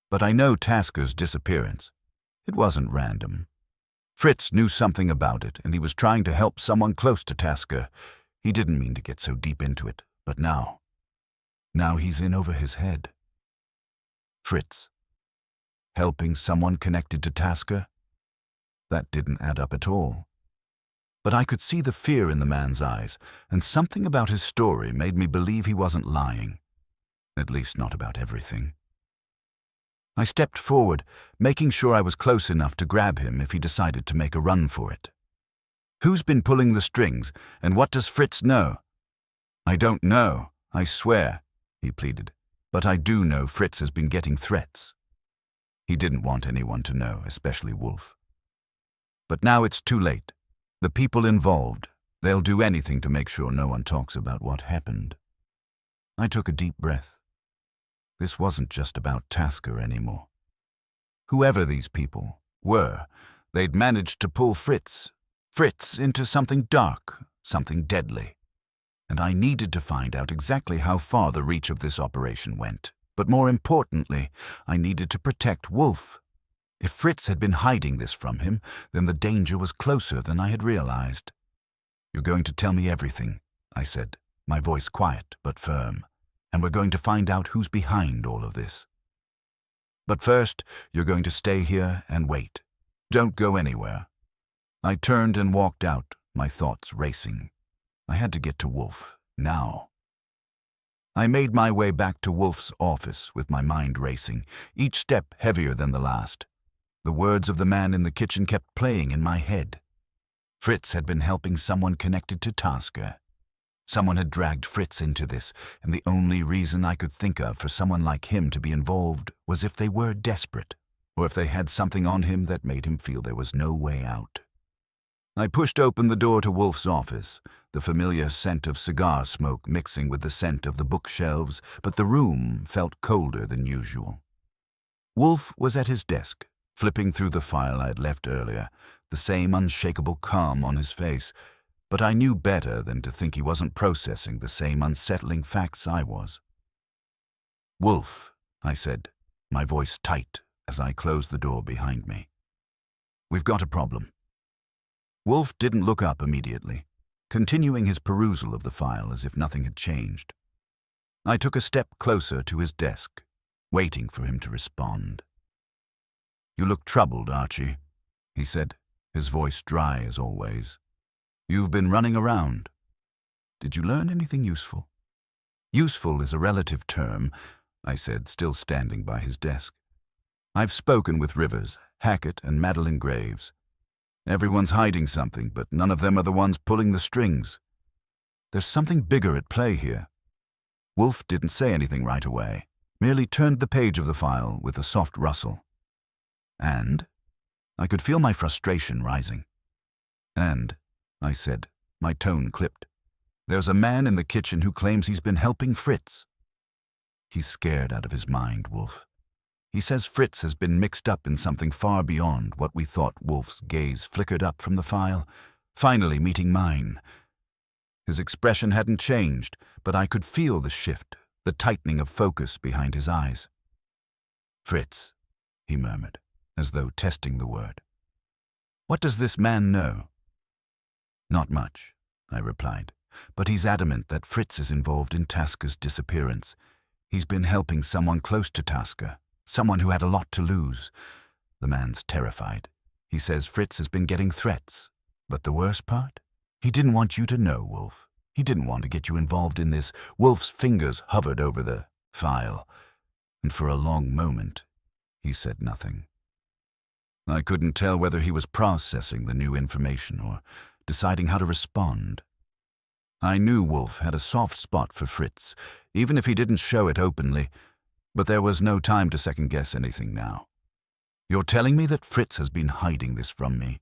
But I know Tasker's disappearance. It wasn't random. Fritz knew something about it, and he was trying to help someone close to Tasker. He didn't mean to get so deep into it, but now he's in over his head. Fritz. Helping someone connected to Tasker? That didn't add up at all. But I could see the fear in the man's eyes, and something about his story made me believe he wasn't lying. At least not about everything. I stepped forward, making sure I was close enough to grab him if he decided to make a run for it. "Who's been pulling the strings, and what does Fritz know?" "I don't know, I swear," he pleaded, "but I do know Fritz has been getting threats." He didn't want anyone to know, especially Wolfe. But now it's too late. The people involved, they'll do anything to make sure no one talks about what happened. I took a deep breath. This wasn't just about Tasker anymore. Whoever these people were, they'd managed to pull Fritz into something dark, something deadly. And I needed to find out exactly how far the reach of this operation went. But more importantly, I needed to protect Wolfe. If Fritz had been hiding this from him, then the danger was closer than I had realized. "You're going to tell me everything," I said, my voice quiet but firm. "And we're going to find out who's behind all of this. But first, you're going to stay here and wait. Don't go anywhere." I turned and walked out, my thoughts racing. I had to get to Wolfe, now. I made my way back to Wolfe's office with my mind racing, each step heavier than the last. The words of the man in the kitchen kept playing in my head. Fritz had been helping someone connected to Tasker. Someone had dragged Fritz into this, and the only reason I could think of for someone like him to be involved was if they were desperate, or if they had something on him that made him feel there was no way out. I pushed open the door to Wolfe's office, the familiar scent of cigar smoke mixing with the scent of the bookshelves, but the room felt colder than usual. Wolfe was at his desk, flipping through the file I had left earlier, the same unshakable calm on his face, but I knew better than to think he wasn't processing the same unsettling facts I was. "Wolfe," I said, my voice tight as I closed the door behind me. "We've got a problem." Wolfe didn't look up immediately, continuing his perusal of the file as if nothing had changed. I took a step closer to his desk, waiting for him to respond. "You look troubled, Archie," he said, his voice dry as always. "You've been running around. Did you learn anything useful?" "Useful is a relative term," I said, still standing by his desk. "I've spoken with Rivers, Hackett, and Madeline Graves. Everyone's hiding something, but none of them are the ones pulling the strings. There's something bigger at play here." Wolfe didn't say anything right away, merely turned the page of the file with a soft rustle. "And?" I could feel my frustration rising. "And," I said, my tone clipped, "there's a man in the kitchen who claims he's been helping Fritz." "He's scared out of his mind, Wolfe. He says Fritz has been mixed up in something far beyond what we thought." Wolfe's gaze flickered up from the file, finally meeting mine. His expression hadn't changed, but I could feel the shift, the tightening of focus behind his eyes. "Fritz," he murmured, as though testing the word. "What does this man know?" "Not much," I replied, "but he's adamant that Fritz is involved in Tasker's disappearance. He's been helping someone close to Tasker, someone who had a lot to lose. The man's terrified. He says Fritz has been getting threats. But the worst part? He didn't want you to know, Wolfe. He didn't want to get you involved in this." Wolfe's fingers hovered over the file, and for a long moment, he said nothing. I couldn't tell whether he was processing the new information or deciding how to respond. I knew Wolfe had a soft spot for Fritz, even if he didn't show it openly, but there was no time to second-guess anything now. "You're telling me that Fritz has been hiding this from me?"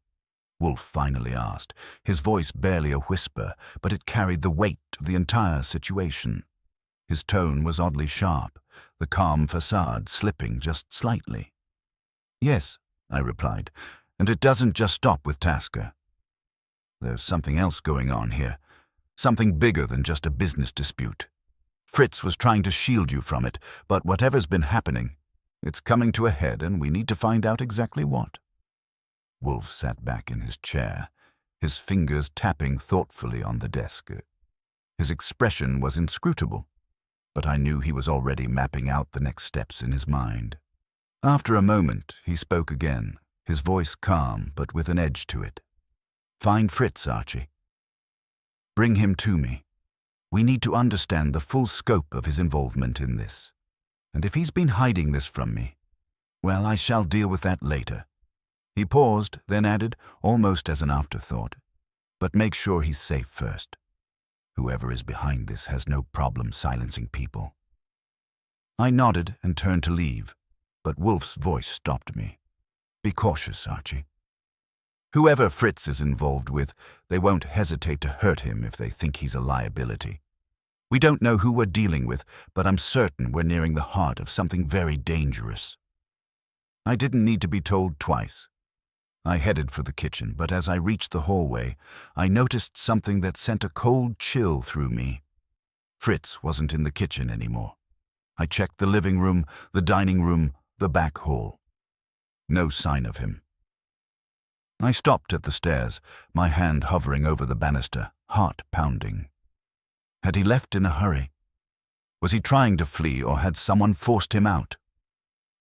Wolfe finally asked, his voice barely a whisper, but it carried the weight of the entire situation. His tone was oddly sharp, the calm facade slipping just slightly. "Yes," I replied, "and it doesn't just stop with Tasker. There's something else going on here, something bigger than just a business dispute. Fritz was trying to shield you from it, but whatever's been happening, it's coming to a head and we need to find out exactly what." Wolfe sat back in his chair, his fingers tapping thoughtfully on the desk. His expression was inscrutable, but I knew he was already mapping out the next steps in his mind. After a moment, he spoke again, his voice calm but with an edge to it. "Find Fritz, Archie. Bring him to me. We need to understand the full scope of his involvement in this. And if he's been hiding this from me, well, I shall deal with that later." He paused, then added, almost as an afterthought, "But make sure he's safe first. Whoever is behind this has no problem silencing people." I nodded and turned to leave, but Wolfe's voice stopped me. "Be cautious, Archie. Whoever Fritz is involved with, they won't hesitate to hurt him if they think he's a liability. We don't know who we're dealing with, but I'm certain we're nearing the heart of something very dangerous." I didn't need to be told twice. I headed for the kitchen, but as I reached the hallway, I noticed something that sent a cold chill through me. Fritz wasn't in the kitchen anymore. I checked the living room, the dining room, the back hall. No sign of him. I stopped at the stairs, my hand hovering over the banister, heart pounding. Had he left in a hurry? Was he trying to flee, or had someone forced him out?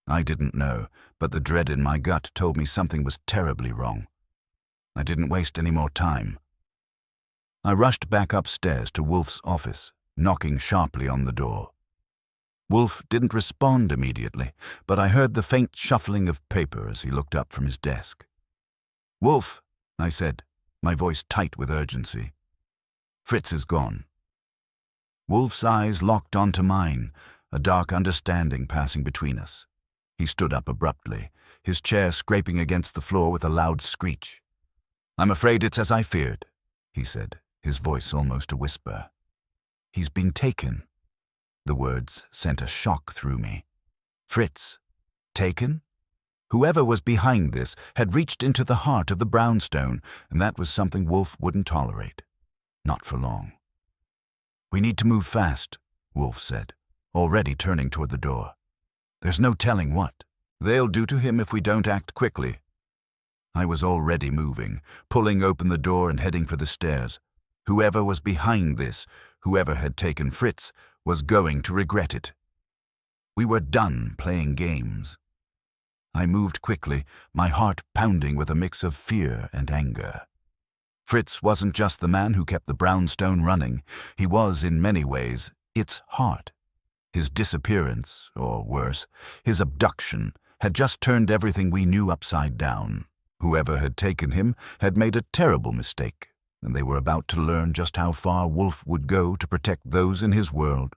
I didn't know, but the dread in my gut told me something was terribly wrong. I didn't waste any more time. I rushed back upstairs to Wolfe's office, knocking sharply on the door. Wolfe didn't respond immediately, but I heard the faint shuffling of paper as he looked up from his desk. "Wolfe," I said, my voice tight with urgency. "Fritz is gone." Wolfe's eyes locked onto mine, a dark understanding passing between us. He stood up abruptly, his chair scraping against the floor with a loud screech. "I'm afraid it's as I feared," he said, his voice almost a whisper. "He's been taken." The words sent a shock through me. Fritz? Taken? Whoever was behind this had reached into the heart of the brownstone, and that was something Wolfe wouldn't tolerate. Not for long. "We need to move fast," Wolfe said, already turning toward the door. "There's no telling what they'll do to him if we don't act quickly." I was already moving, pulling open the door and heading for the stairs. Whoever was behind this, whoever had taken Fritz, was going to regret it. We were done playing games. I moved quickly, my heart pounding with a mix of fear and anger. Fritz wasn't just the man who kept the brownstone running. He was, in many ways, its heart. His disappearance, or worse, his abduction, had just turned everything we knew upside down. Whoever had taken him had made a terrible mistake, and they were about to learn just how far Wolfe would go to protect those in his world.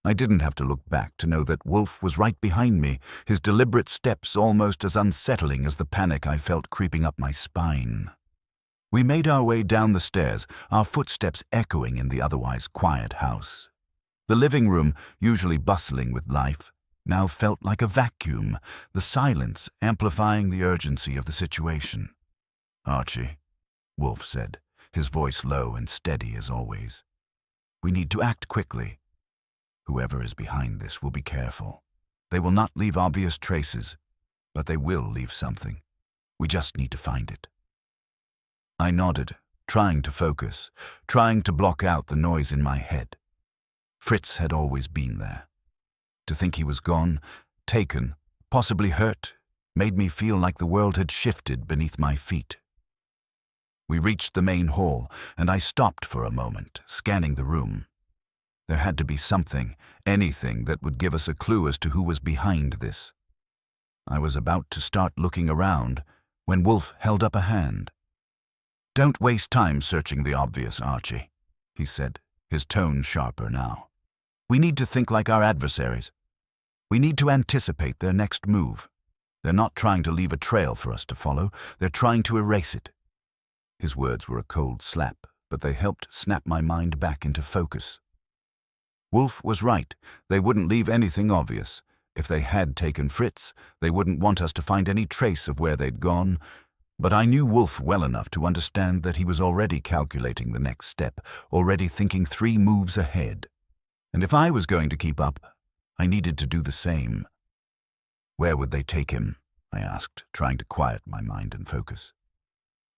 I didn't have to look back to know that Wolfe was right behind me, his deliberate steps almost as unsettling as the panic I felt creeping up my spine. We made our way down the stairs, our footsteps echoing in the otherwise quiet house. The living room, usually bustling with life, now felt like a vacuum, the silence amplifying the urgency of the situation. "Archie," Wolfe said, his voice low and steady as always. "We need to act quickly. Whoever is behind this will be careful. They will not leave obvious traces, but they will leave something. We just need to find it." I nodded, trying to focus, trying to block out the noise in my head. Fritz had always been there. To think he was gone, taken, possibly hurt, made me feel like the world had shifted beneath my feet. We reached the main hall, and I stopped for a moment, scanning the room. There had to be something, anything that would give us a clue as to who was behind this. I was about to start looking around when Wolfe held up a hand. "Don't waste time searching the obvious, Archie," he said, his tone sharper now. "We need to think like our adversaries. We need to anticipate their next move. They're not trying to leave a trail for us to follow. They're trying to erase it." His words were a cold slap, but they helped snap my mind back into focus. Wolfe was right. They wouldn't leave anything obvious. If they had taken Fritz, they wouldn't want us to find any trace of where they'd gone. But I knew Wolfe well enough to understand that he was already calculating the next step, already thinking 3 moves ahead. And if I was going to keep up, I needed to do the same. "Where would they take him?" I asked, trying to quiet my mind and focus.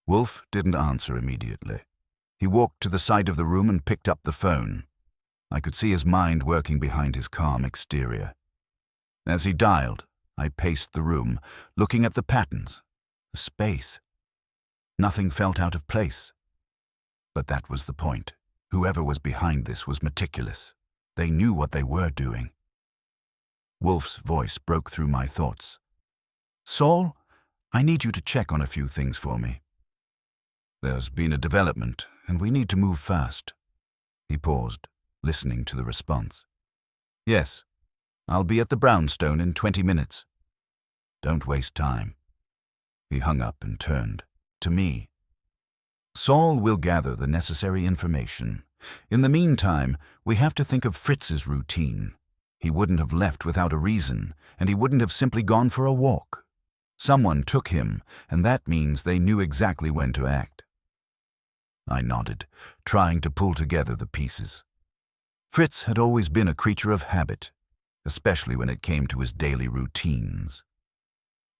Wolfe didn't answer immediately. He walked to the side of the room and picked up the phone. I could see his mind working behind his calm exterior. As he dialed, I paced the room, looking at the patterns, the space. Nothing felt out of place. But that was the point. Whoever was behind this was meticulous. They knew what they were doing. Wolfe's voice broke through my thoughts. "Saul, I need you to check on a few things for me." "There's been a development, and we need to move fast." He paused, listening to the response. "Yes, I'll be at the brownstone in 20 minutes. Don't waste time." He hung up and turned to me. "Saul will gather the necessary information. In the meantime, we have to think of Fritz's routine. He wouldn't have left without a reason, and he wouldn't have simply gone for a walk. Someone took him, and that means they knew exactly when to act." I nodded, trying to pull together the pieces. Fritz had always been a creature of habit, especially when it came to his daily routines.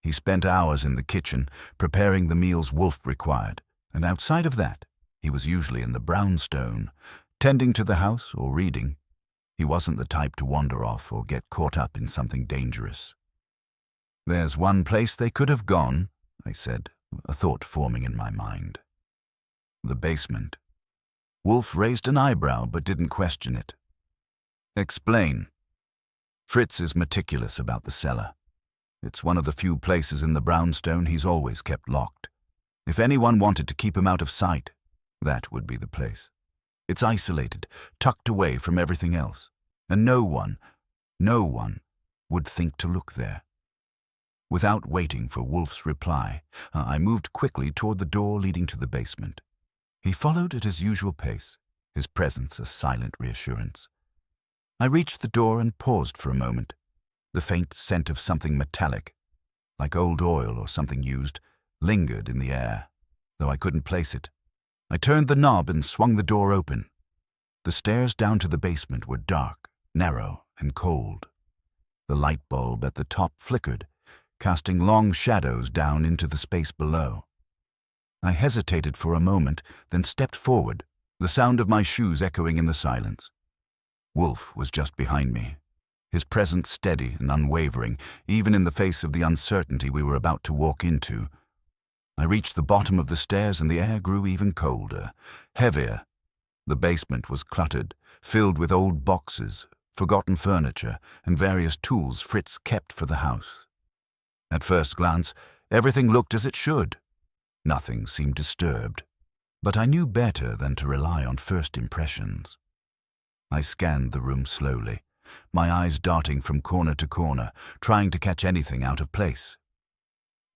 He spent hours in the kitchen, preparing the meals Wolfe required, and outside of that, he was usually in the brownstone, tending to the house or reading. He wasn't the type to wander off or get caught up in something dangerous. "There's one place they could have gone," I said, a thought forming in my mind. "The basement." Wolfe raised an eyebrow but didn't question it. Explain. Fritz is meticulous about the cellar. It's one of the few places in the brownstone he's always kept locked. If anyone wanted to keep him out of sight, that would be the place. It's isolated, tucked away from everything else, and no one would think to look there. Without waiting for Wolfe's reply, I moved quickly toward the door leading to the basement. He followed at his usual pace, his presence a silent reassurance. I reached the door and paused for a moment. The faint scent of something metallic, like old oil or something used, lingered in the air, though I couldn't place it. I turned the knob and swung the door open. The stairs down to the basement were dark, narrow, and cold. The light bulb at the top flickered, casting long shadows down into the space below. I hesitated for a moment, then stepped forward, the sound of my shoes echoing in the silence. Wolfe was just behind me, his presence steady and unwavering, even in the face of the uncertainty we were about to walk into. I reached the bottom of the stairs and the air grew even colder, heavier. The basement was cluttered, filled with old boxes, forgotten furniture, and various tools Fritz kept for the house. At first glance, everything looked as it should. Nothing seemed disturbed, but I knew better than to rely on first impressions. I scanned the room slowly, my eyes darting from corner to corner, trying to catch anything out of place.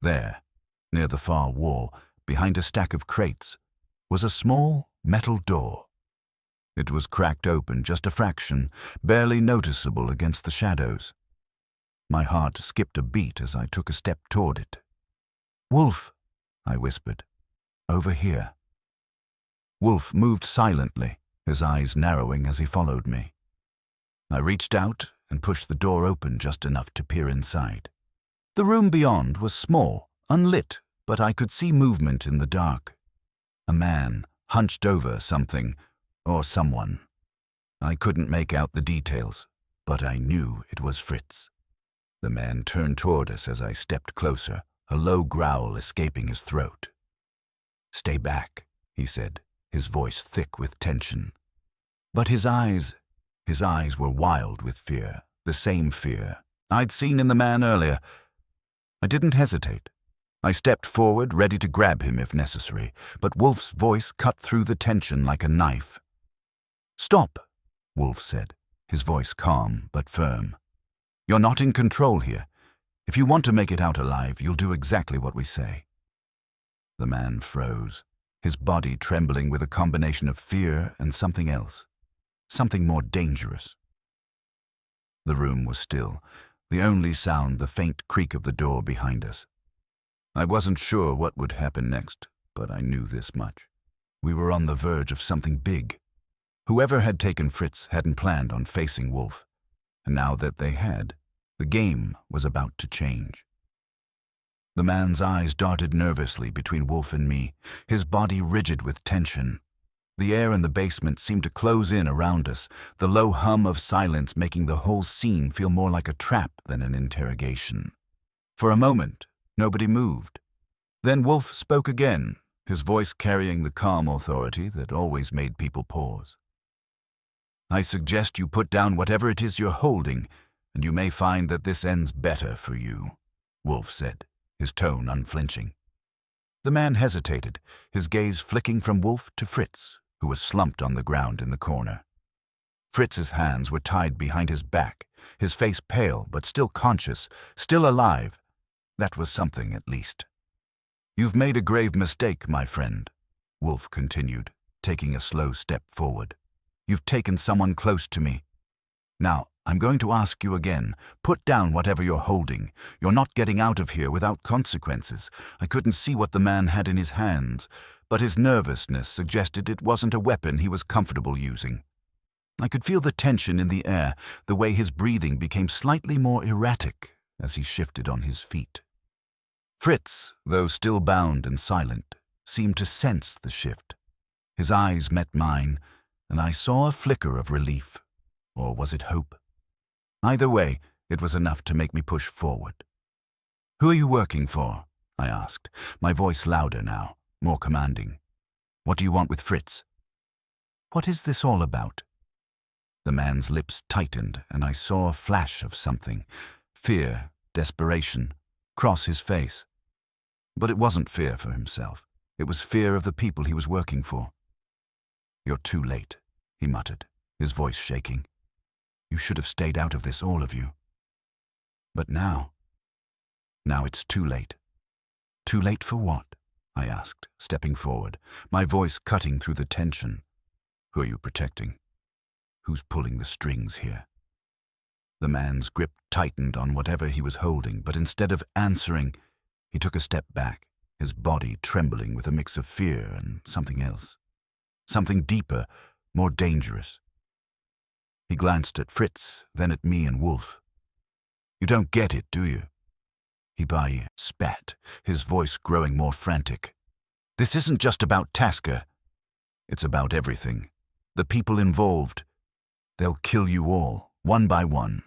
There, near the far wall, behind a stack of crates, was a small metal door. It was cracked open just a fraction, barely noticeable against the shadows. My heart skipped a beat as I took a step toward it. "Wolfe," I whispered. "Over here." Wolfe moved silently, his eyes narrowing as he followed me. I reached out and pushed the door open just enough to peer inside. The room beyond was small, unlit, but I could see movement in the dark. A man hunched over something, or someone. I couldn't make out the details, but I knew it was Fritz. The man turned toward us as I stepped closer, a low growl escaping his throat. "Stay back," he said, his voice thick with tension. But his eyes were wild with fear, the same fear I'd seen in the man earlier. I didn't hesitate. I stepped forward, ready to grab him if necessary, but Wolfe's voice cut through the tension like a knife. "Stop," Wolfe said, his voice calm but firm. "You're not in control here. If you want to make it out alive, you'll do exactly what we say." The man froze, his body trembling with a combination of fear and something else, something more dangerous. The room was still, the only sound the faint creak of the door behind us. I wasn't sure what would happen next, but I knew this much. We were on the verge of something big. Whoever had taken Fritz hadn't planned on facing Wolfe, and now that they had, the game was about to change. The man's eyes darted nervously between Wolfe and me, his body rigid with tension. The air in the basement seemed to close in around us, the low hum of silence making the whole scene feel more like a trap than an interrogation. For a moment, nobody moved. Then Wolfe spoke again, his voice carrying the calm authority that always made people pause. "I suggest you put down whatever it is you're holding, and you may find that this ends better for you," Wolfe said, his tone unflinching. The man hesitated, his gaze flicking from Wolfe to Fritz, who was slumped on the ground in the corner. Fritz's hands were tied behind his back, his face pale but still conscious, still alive. That was something, at least. "You've made a grave mistake, my friend," Wolfe continued, taking a slow step forward. "You've taken someone close to me. Now, I'm going to ask you again, put down whatever you're holding. You're not getting out of here without consequences." I couldn't see what the man had in his hands, but his nervousness suggested it wasn't a weapon he was comfortable using. I could feel the tension in the air, the way his breathing became slightly more erratic as he shifted on his feet. Fritz, though still bound and silent, seemed to sense the shift. His eyes met mine, and I saw a flicker of relief. Or was it hope? Either way, it was enough to make me push forward. "Who are you working for?" I asked, my voice louder now, more commanding. "What do you want with Fritz?" What is this all about?" The man's lips tightened, and I saw a flash of something, fear, desperation, cross his face. But it wasn't fear for himself. It was fear of the people he was working for. "You're too late," he muttered, his voice shaking. "You should have stayed out of this, all of you. But now it's too late." "Too late for what?" I asked, stepping forward, my voice cutting through the tension. "Who are you protecting? Who's pulling the strings here?" The man's grip tightened on whatever he was holding, but instead of answering, he took a step back, his body trembling with a mix of fear and something else. Something deeper, more dangerous. He glanced at Fritz, then at me and Wolfe. "You don't get it, do you?" He spat, his voice growing more frantic. "This isn't just about Tasker. It's about everything. The people involved. They'll kill you all, one by one."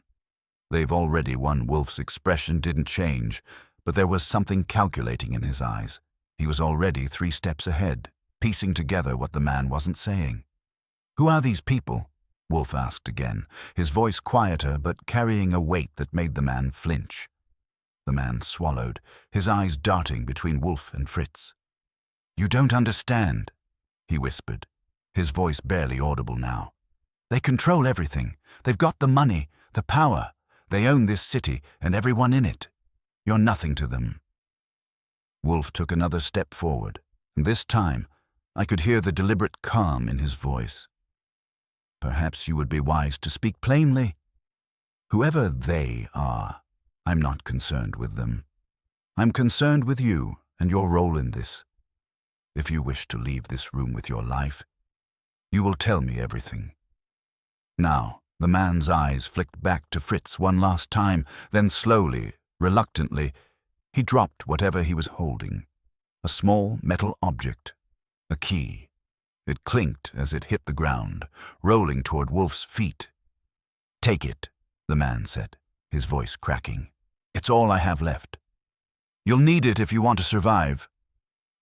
They've already won. Wolfe's expression didn't change, but there was something calculating in his eyes. He was already 3 steps ahead, piecing together what the man wasn't saying. "Who are these people?" Wolfe asked again, his voice quieter but carrying a weight that made the man flinch. The man swallowed, his eyes darting between Wolfe and Fritz. "You don't understand," he whispered, his voice barely audible now. "They control everything. They've got the money, the power. They own this city and everyone in it. You're nothing to them." Wolfe took another step forward, and this time I could hear the deliberate calm in his voice. "Perhaps you would be wise to speak plainly. Whoever they are, I'm not concerned with them. I'm concerned with you and your role in this. If you wish to leave this room with your life, you will tell me everything." Now, the man's eyes flicked back to Fritz one last time, then slowly, reluctantly, he dropped whatever he was holding. A small metal object. A key. It clinked as it hit the ground, rolling toward Wolfe's feet. "Take it," the man said, his voice cracking. "It's all I have left. You'll need it if you want to survive."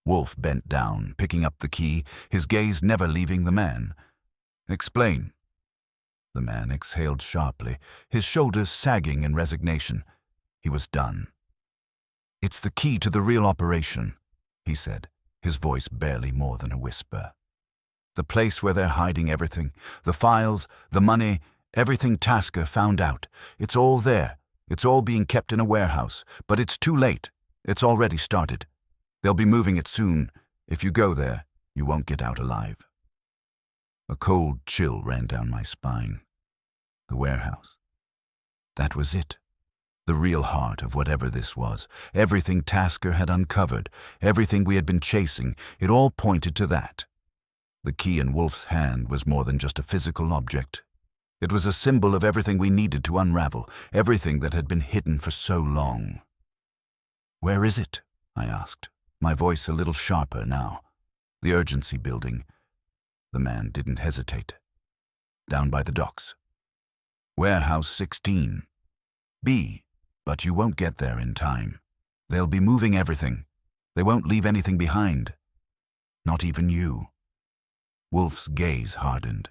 Wolfe bent down, picking up the key, his gaze never leaving the man. "Explain." The man exhaled sharply, his shoulders sagging in resignation. He was done. "It's the key to the real operation," he said, his voice barely more than a whisper. "The place where they're hiding everything, the files, the money, everything Tasker found out. It's all there. It's all being kept in a warehouse, but it's too late. It's already started. They'll be moving it soon. If you go there, you won't get out alive." A cold chill ran down my spine. The warehouse. That was it. The real heart of whatever this was. Everything Tasker had uncovered, everything we had been chasing, it all pointed to that. The key in Wolfe's hand was more than just a physical object. It was a symbol of everything we needed to unravel, everything that had been hidden for so long. "Where is it?" I asked, my voice a little sharper now. The urgency building. The man didn't hesitate. "Down by the docks. Warehouse 16. B, but you won't get there in time. They'll be moving everything. They won't leave anything behind. Not even you." Wolfe's gaze hardened.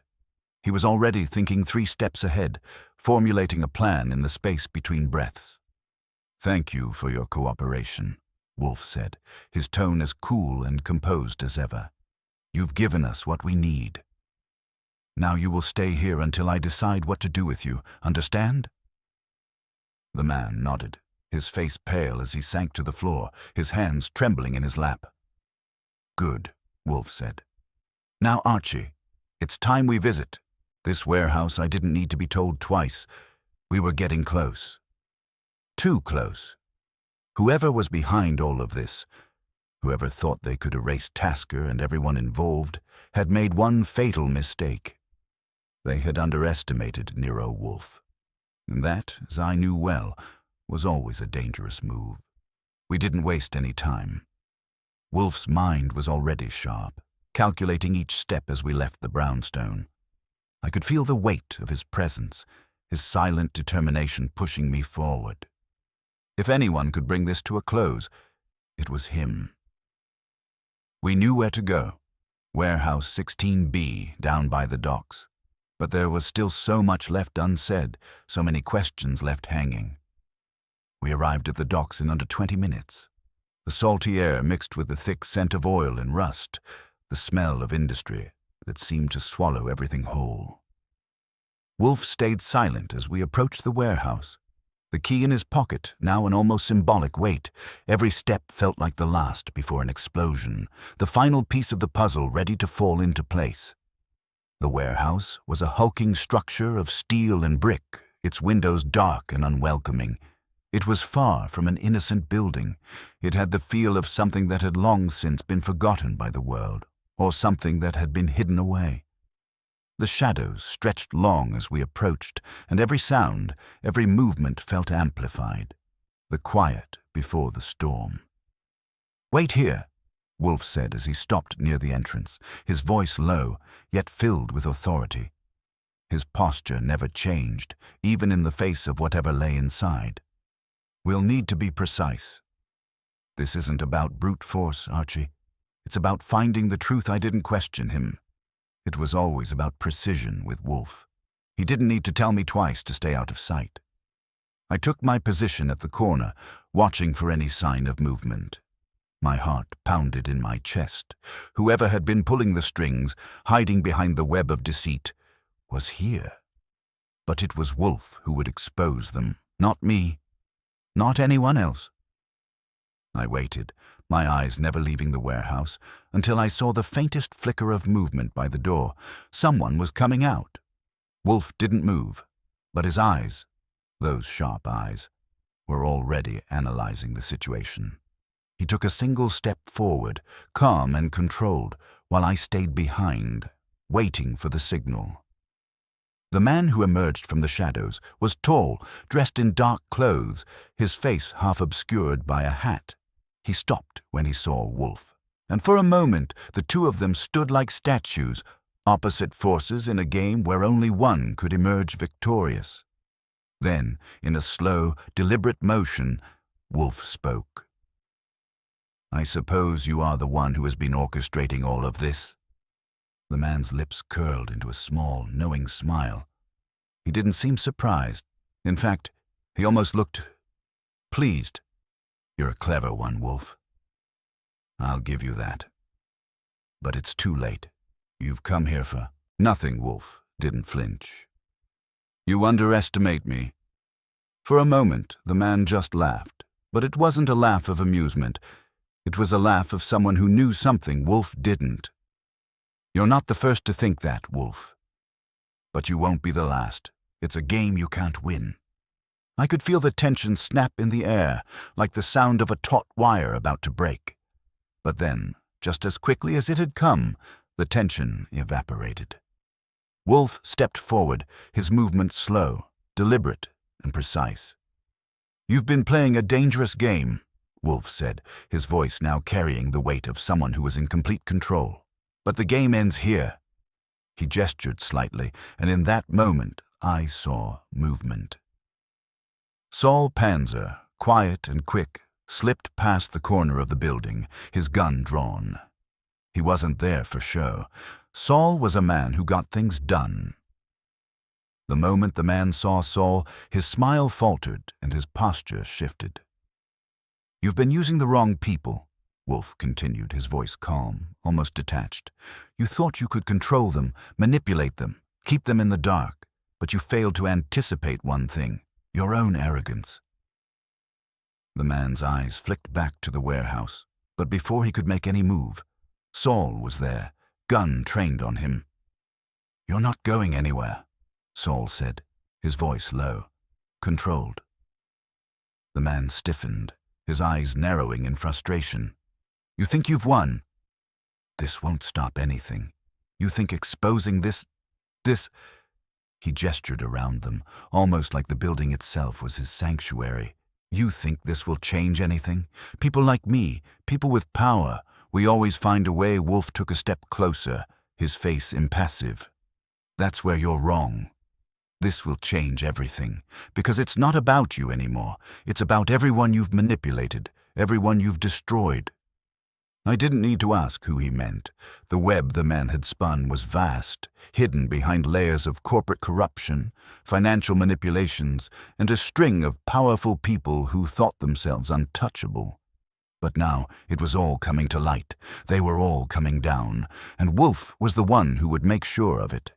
He was already thinking 3 steps ahead, formulating a plan in the space between breaths. "Thank you for your cooperation," Wolfe said, his tone as cool and composed as ever. "You've given us what we need. Now you will stay here until I decide what to do with you, understand?" The man nodded, his face pale as he sank to the floor, his hands trembling in his lap. "Good," Wolfe said. "Now, Archie, it's time we visit. This warehouse I didn't need to be told twice. We were getting close. Too close. Whoever was behind all of this, whoever thought they could erase Tasker and everyone involved, had made one fatal mistake. They had underestimated Nero Wolfe. And that, as I knew well, was always a dangerous move. We didn't waste any time. Wolfe's mind was already sharp, calculating each step as we left the brownstone. I could feel the weight of his presence, his silent determination pushing me forward. If anyone could bring this to a close, it was him. We knew where to go. Warehouse 16B, down by the docks. But there was still so much left unsaid, so many questions left hanging. We arrived at the docks in under 20 minutes. The salty air mixed with the thick scent of oil and rust, the smell of industry that seemed to swallow everything whole. Wolfe stayed silent as we approached the warehouse. The key in his pocket, now an almost symbolic weight. Every step felt like the last before an explosion, the final piece of the puzzle ready to fall into place. The warehouse was a hulking structure of steel and brick, its windows dark and unwelcoming. It was far from an innocent building. It had the feel of something that had long since been forgotten by the world, or something that had been hidden away. The shadows stretched long as we approached, and every sound, every movement felt amplified. The quiet before the storm. "Wait here," Wolfe said as he stopped near the entrance, his voice low, yet filled with authority. His posture never changed, even in the face of whatever lay inside. "We'll need to be precise. This isn't about brute force, Archie. It's about finding the truth." I didn't question him. It was always about precision with Wolfe. He didn't need to tell me twice to stay out of sight. I took my position at the corner, watching for any sign of movement. My heart pounded in my chest. Whoever had been pulling the strings, hiding behind the web of deceit, was here. But it was Wolfe who would expose them, not me, not anyone else. I waited, my eyes never leaving the warehouse, until I saw the faintest flicker of movement by the door. Someone was coming out. Wolfe didn't move, but his eyes, those sharp eyes, were already analyzing the situation. He took a single step forward, calm and controlled, while I stayed behind, waiting for the signal. The man who emerged from the shadows was tall, dressed in dark clothes, his face half obscured by a hat. He stopped when he saw Wolfe, and for a moment the two of them stood like statues, opposite forces in a game where only one could emerge victorious. Then, in a slow, deliberate motion, Wolfe spoke. "I suppose you are the one who has been orchestrating all of this?" The man's lips curled into a small, knowing smile. He didn't seem surprised. In fact, he almost looked pleased. "You're a clever one, Wolfe. I'll give you that. But it's too late. You've come here for nothing." Wolfe didn't flinch. "You underestimate me." For a moment, the man just laughed, but it wasn't a laugh of amusement. It was a laugh of someone who knew something Wolfe didn't. "You're not the first to think that, Wolfe. But you won't be the last. It's a game you can't win." I could feel the tension snap in the air, like the sound of a taut wire about to break. But then, just as quickly as it had come, the tension evaporated. Wolfe stepped forward, his movement slow, deliberate, and precise. "You've been playing a dangerous game," Wolfe said, his voice now carrying the weight of someone who was in complete control. "But the game ends here." He gestured slightly, and in that moment I saw movement. Saul Panzer, quiet and quick, slipped past the corner of the building, his gun drawn. He wasn't there for show. Saul was a man who got things done. The moment the man saw Saul, his smile faltered and his posture shifted. "You've been using the wrong people," Wolfe continued, his voice calm, almost detached. "You thought you could control them, manipulate them, keep them in the dark, but you failed to anticipate one thing: your own arrogance." The man's eyes flicked back to the warehouse, but before he could make any move, Saul was there, gun trained on him. "You're not going anywhere," Saul said, his voice low, controlled. The man stiffened, his eyes narrowing in frustration. "You think you've won? This won't stop anything. You think exposing this... He gestured around them, almost like the building itself was his sanctuary. "You think this will change anything? People like me, people with power, we always find a way." Wolfe took a step closer, his face impassive. "That's where you're wrong. This will change everything, because it's not about you anymore. It's about everyone you've manipulated, everyone you've destroyed." I didn't need to ask who he meant. The web the man had spun was vast, hidden behind layers of corporate corruption, financial manipulations, and a string of powerful people who thought themselves untouchable. But now it was all coming to light. They were all coming down, and Wolfe was the one who would make sure of it.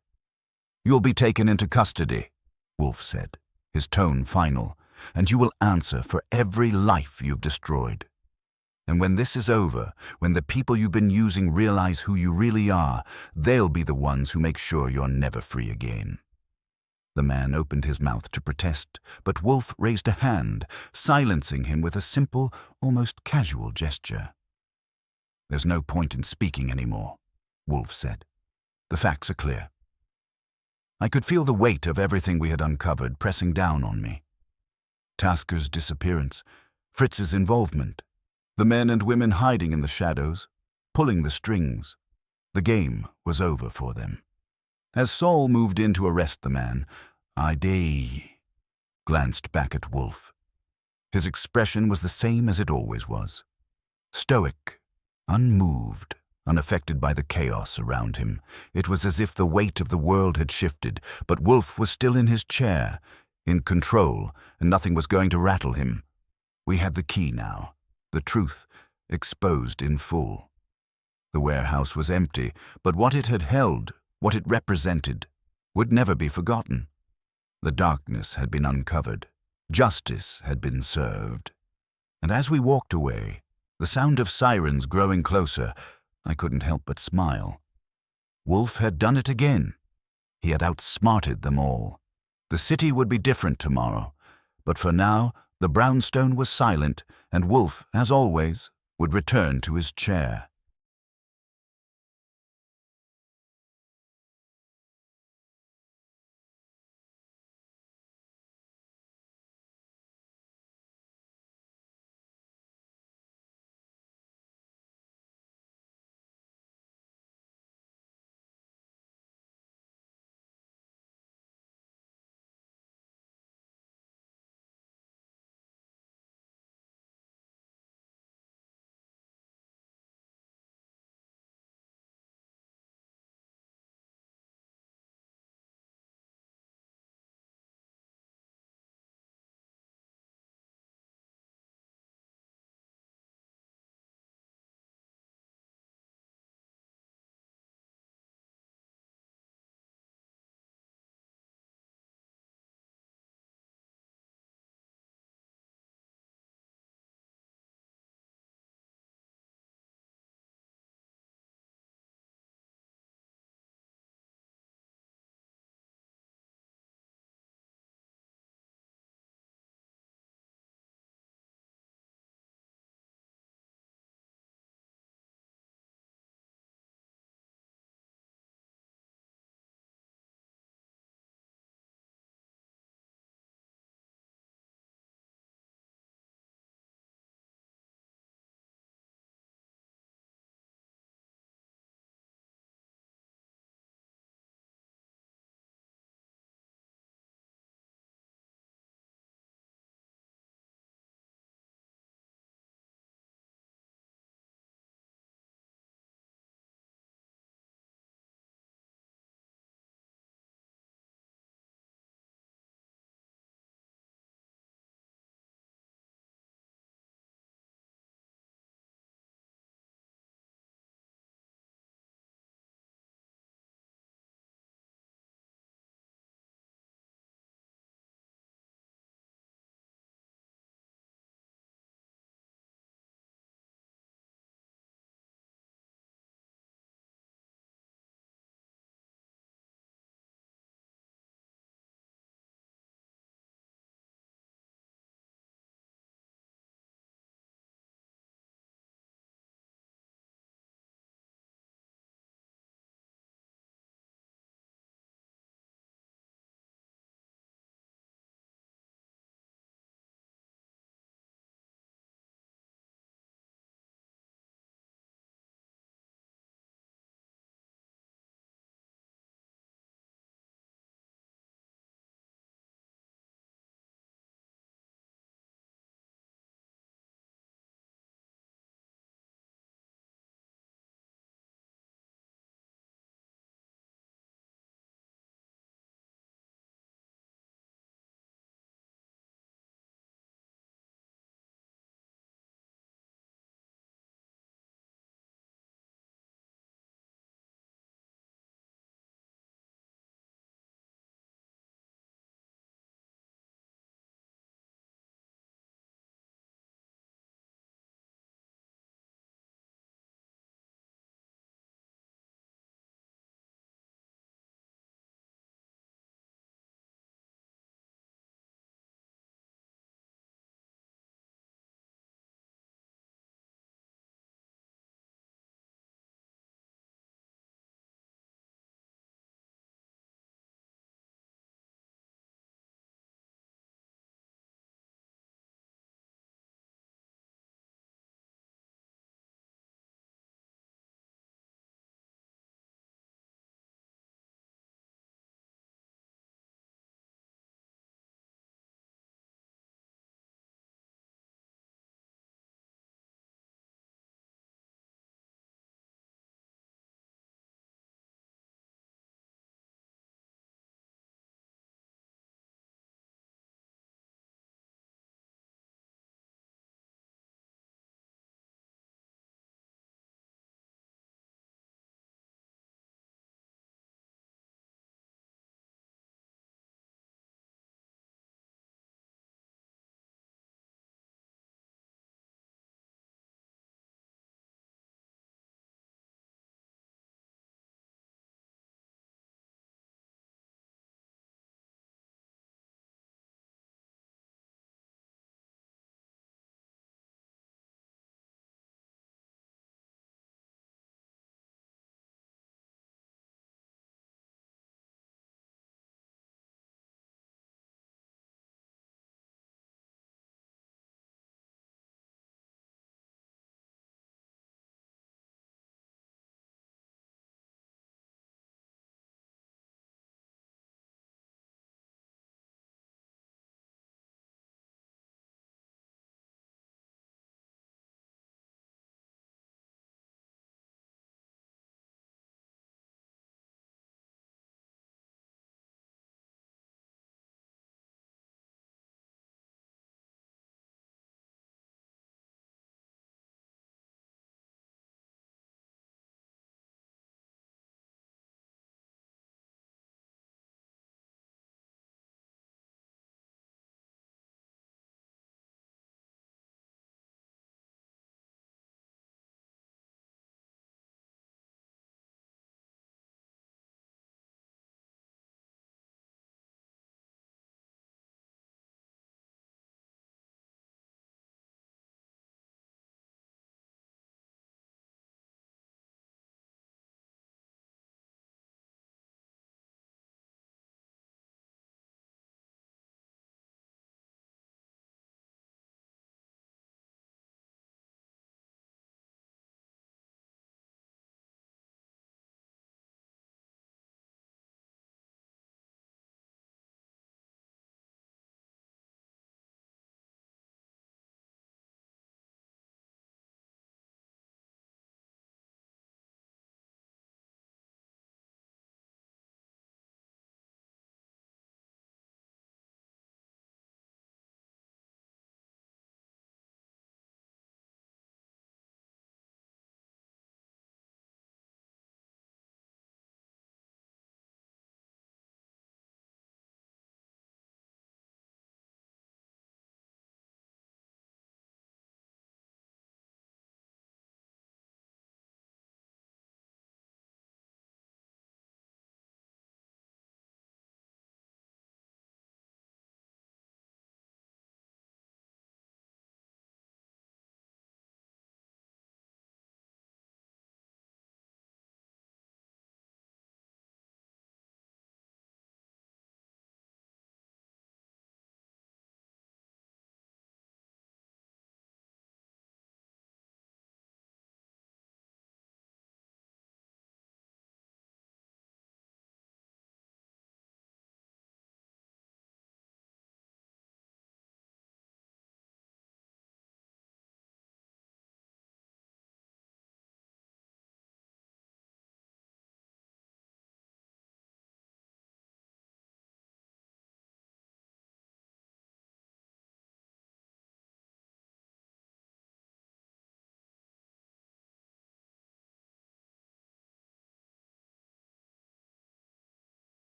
"You'll be taken into custody," Wolfe said, his tone final, "and you will answer for every life you've destroyed. And when this is over, when the people you've been using realize who you really are, they'll be the ones who make sure you're never free again." The man opened his mouth to protest, but Wolfe raised a hand, silencing him with a simple, almost casual gesture. "There's no point in speaking anymore," Wolfe said. "The facts are clear." I could feel the weight of everything we had uncovered pressing down on me. Tasker's disappearance, Fritz's involvement, the men and women hiding in the shadows, pulling the strings. The game was over for them. As Saul moved in to arrest the man, I glanced back at Wolfe. His expression was the same as it always was. Stoic, unmoved, unaffected by the chaos around him. It was as if the weight of the world had shifted, but Wolfe was still in his chair, in control, and nothing was going to rattle him. We had the key now, the truth exposed in full. The warehouse was empty, but what it had held, what it represented, would never be forgotten. The darkness had been uncovered. Justice had been served. And as we walked away, the sound of sirens growing closer, I couldn't help but smile. Wolfe had done it again. He had outsmarted them all. The city would be different tomorrow, but for now, the brownstone was silent, and Wolfe, as always, would return to his chair.